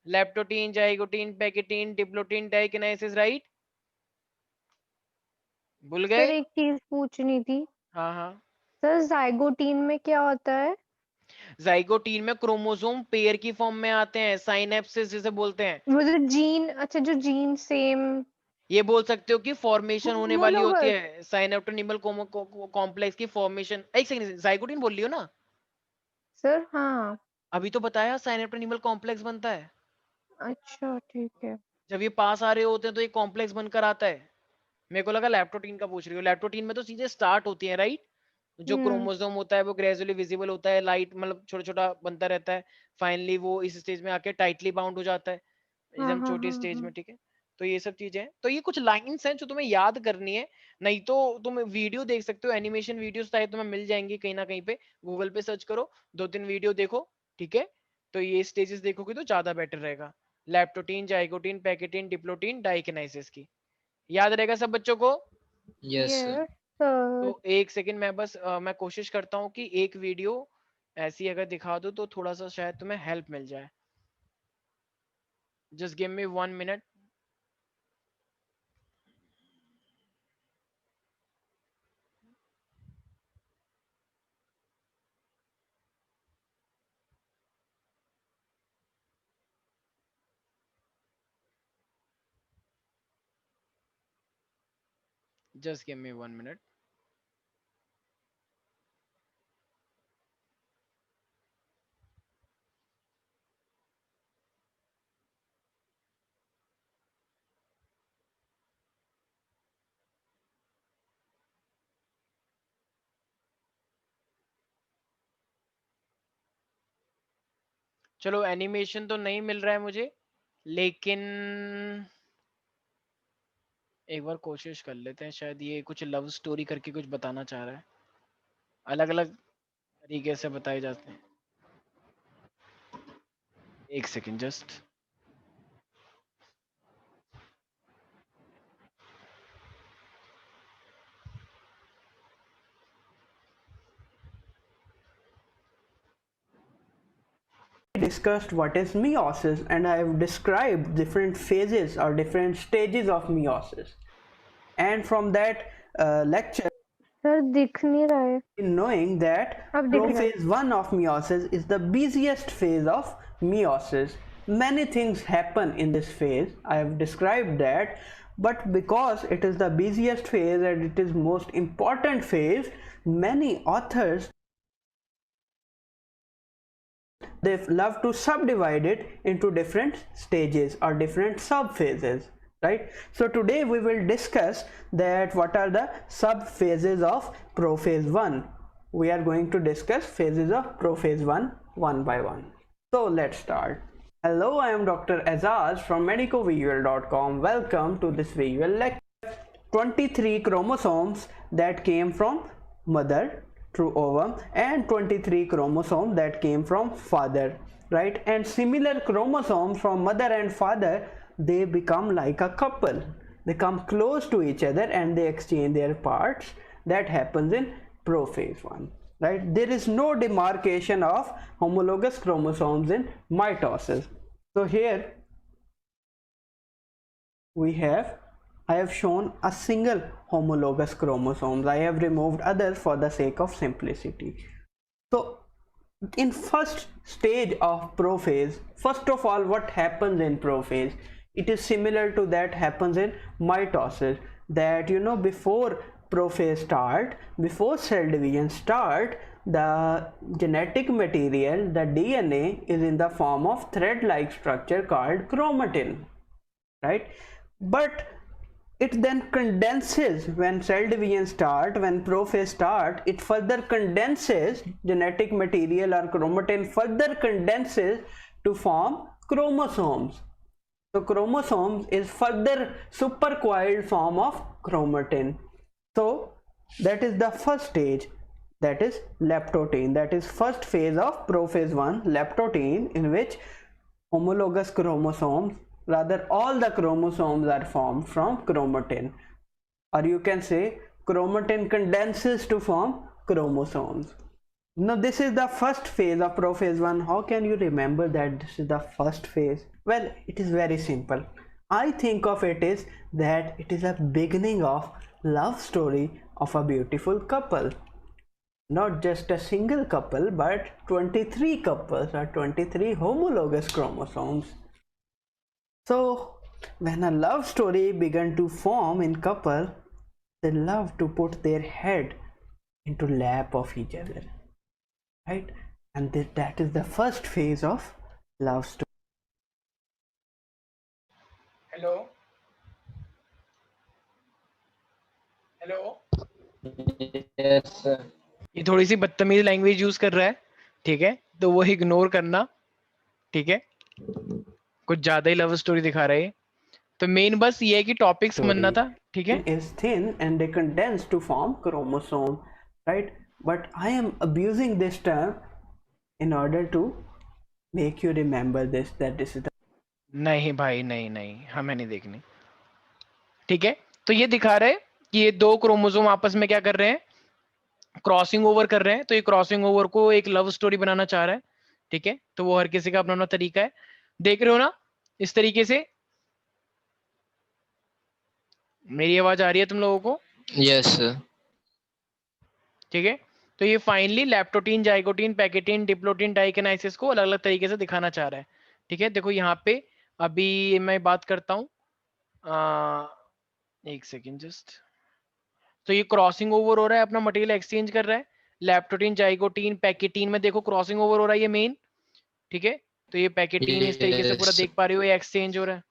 Speaker 1: Leptotene, zygotene, pachytene, diplotene, diakinesis, right? भूल
Speaker 2: सर
Speaker 1: गए?
Speaker 2: एक चीज पूछनी थी,
Speaker 1: हाँ हाँ।
Speaker 2: सर जाइगोटीन में क्या होता है?
Speaker 1: जाइगोटीन में क्रोमोसोम पेयर की फॉर्म में आते हैं, साइनेप्सिस जिसे बोलते हैं।
Speaker 2: वो जो जीन, अच्छा जो जीन सेम,
Speaker 1: ये बोल सकते हो कि फॉर्मेशन होने वाली होती
Speaker 2: होमोलोगस।
Speaker 1: है, साइनेप्टोनिमल कॉम्प्लेक्स की फॉर्मेशन। एक सेकंड, जाइगोटीन बोल रही हो ना?
Speaker 2: सर हाँ।
Speaker 1: अभी तो बताया साइनेप्टोनिमल कॉम्प्लेक्स बनता है,
Speaker 2: अच्छा ठीक है।
Speaker 1: जब ये पास आ रहे होते हैं तो ये कॉम्प्लेक्स बनकर आता है। मेरे को लगा लैप्टोटीन का पूछ रही हो, लैप्टोटीन में तो सीधे स्टार्ट होती है, राइट? जो
Speaker 2: हम्म।
Speaker 1: क्रोमोसोम होता है वो ग्रेजुअली विजिबल होता है, लाइट मतलब छोटा छोटा बनता रहता है, फाइनली वो इस स्टेज में आके टाइटली बाउंड हो जाता है,
Speaker 2: हाँ
Speaker 1: एकदम
Speaker 2: हाँ
Speaker 1: छोटी
Speaker 2: हाँ
Speaker 1: स्टेज
Speaker 2: हाँ।
Speaker 1: में, ठीक है? तो ये सब चीजें हैं, तो ये कुछ लाइंस हैं जो तुम्हें याद करनी है। नहीं तो तुम वीडियो देख सकते हो, एनिमेशन वीडियोस शायद तुम्हें मिल जाएंगी कहीं ना कहीं पे, गूगल पे सर्च करो, 2-3 वीडियो देखो, ठीक है? तो ये स्टेजेस देखोगे तो ज्यादा बेटर रहेगा। लैप्टोटीन, जाइगोटीन, पैकेटीन, डिप्लोटीन, डाइकिनेसिस की याद रहेगा सब बच्चों को?
Speaker 4: Yes
Speaker 2: yes sir.
Speaker 1: तो एक सेकंड मैं बस मैं कोशिश करता हूँ कि एक वीडियो ऐसी अगर दिखा दूँ तो थोड़ा सा शायद तुम्हें हेल्प मिल जाए। Just give me 1 minute. Just give me 1 minute. चलो एनिमेशन तो नहीं मिल रहा है मुझे, लेकिन एक बार कोशिश कर लेते हैं, शायद ये कुछ लव स्टोरी करके कुछ बताना चाह रहा है, अलग अलग तरीके से बताए जाते हैं। एक second just.
Speaker 6: Discussed what is meiosis, and I have described different phases or different stages of meiosis, and from that lecture
Speaker 2: sir दिख नहीं रहा है,
Speaker 6: knowing that
Speaker 2: अब दिख रहा है।
Speaker 6: prophase 1 of meiosis is the busiest phase of meiosis. Many things happen in this phase, I have described that, but because it is the busiest phase and it is most important phase, many authors they love to subdivide it into different stages or different sub phases, right? So today we will discuss that what are the sub phases of prophase 1. We are going to discuss phases of prophase 1 one by one. So let's start. Hello, I am Dr. Azaz from medicovisual.com. Welcome to this visual lecture. 23 chromosomes that came from mother through ovum and 23 chromosomes that came from father, right? And similar chromosomes from mother and father, they become like a couple. They come close to each other and they exchange their parts. That happens in prophase 1, right? There is no demarcation of homologous chromosomes in mitosis. So here I have shown a single homologous chromosomes. I have removed others for the sake of simplicity. So in first stage of prophase, first of all, what happens in prophase? It is similar to that happens in mitosis, that before prophase start, before cell division start, the genetic material, the DNA, is in the form of thread-like structure called chromatin, right? But it then condenses when cell division start, when prophase start, it further condenses, genetic material or chromatin further condenses to form chromosomes. So chromosomes is further supercoiled form of chromatin. So that is the first stage, that is leptotin. That is first phase of prophase 1, leptotin, in which homologous chromosomes, rather all the chromosomes are formed from chromatin, or you can say chromatin condenses to form chromosomes. Now this is the first phase of prophase 1. How can you remember that this is the first phase? Well, it is very simple. I think of it is that it is a beginning of love story of a beautiful couple. Not just a single couple, but 23 couples or 23 homologous chromosomes. So when a love story began to form in couple, they love to put their head into lap of each other, right? And that is the first phase of love story.
Speaker 1: Hello hello,
Speaker 4: Yes, sir.
Speaker 1: ये थोड़ी सी बदतमीज language use कर रहा है, ठीक है, तो वो इग्नोर करना, ठीक है, कुछ ज्यादा ही लव स्टोरी दिखा रहा है। तो मेन बस ये है कि टॉपिक समझना था, ठीक है।
Speaker 6: Is thin and they condense to form chromosome, right? But I am abusing this term in order to make you remember this, that this is the
Speaker 1: नहीं भाई, नहीं, हमें नहीं देखनी, ठीक है। तो ये दिखा रहे हैं कि ये दो क्रोमोसोम आपस में क्या कर रहे हैं, क्रॉसिंग ओवर कर रहे हैं। तो ये क्रॉसिंग ओवर को एक लव स्टोरी बनाना चाह रहा है, ठीक है। तो वो हर किसी का अपना अपना तरीका है, देख रहे हो ना, इस तरीके से। मेरी आवाज आ रही है तुम लोगों को?
Speaker 4: Yes, sir.
Speaker 1: ठीक है। तो ये फाइनली लैप्टोटीन, जाइगोटीन, पैकेटीन, डिप्लोटीन, डाइकेनाइसिस को अलग अलग तरीके से दिखाना चाह रहा है, ठीक है। देखो यहाँ पे अभी मैं बात करता हूँ, एक सेकेंड जस्ट। तो ये क्रॉसिंग ओवर हो रहा है, अपना मटेरियल एक्सचेंज कर रहा है, लैप्टोटीन, जाइगोटीन, पैकेटीन में देखो क्रॉसिंग ओवर हो रहा है, ये मेन, ठीक है। तो ये पैकेटीन इस तरीके से पूरा
Speaker 4: Yes.
Speaker 1: देख पा रहे हो, ये एक्सचेंज हो रहा है,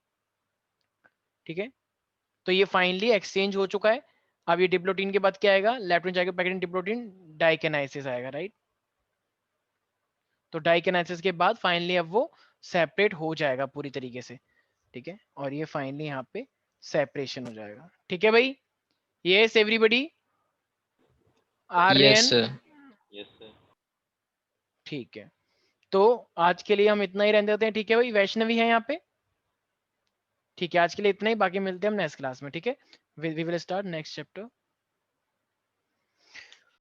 Speaker 1: ठीक है। तो ये फाइनली एक्सचेंज हो चुका है। अब ये डिप्लोटीन के बाद क्या आएगा, लैप्टोटीन, जाइगोटीन, पैकेटीन, डिप्लोटीन, डाइकेनाइसिस आएगा, राइट। तो डाइकेनाइसिस के बाद फाइनली अब वो सेपरेट हो जाएगा पूरी तरीके से, ठीक है। और ये फाइनली यहाँ पे सेपरेशन हो जाएगा, ठीक है भाई। Yes everybody,
Speaker 4: Yes, sir.
Speaker 5: Yes, sir.
Speaker 1: ठीक है। तो आज के लिए हम इतना ही रहने देते हैं, ठीक है भाई। वैष्णवी है यहाँ पे, ठीक है। आज के लिए इतना ही, बाकी मिलते हैं हम नेक्स्ट क्लास में, ठीक है। We will start next chapter.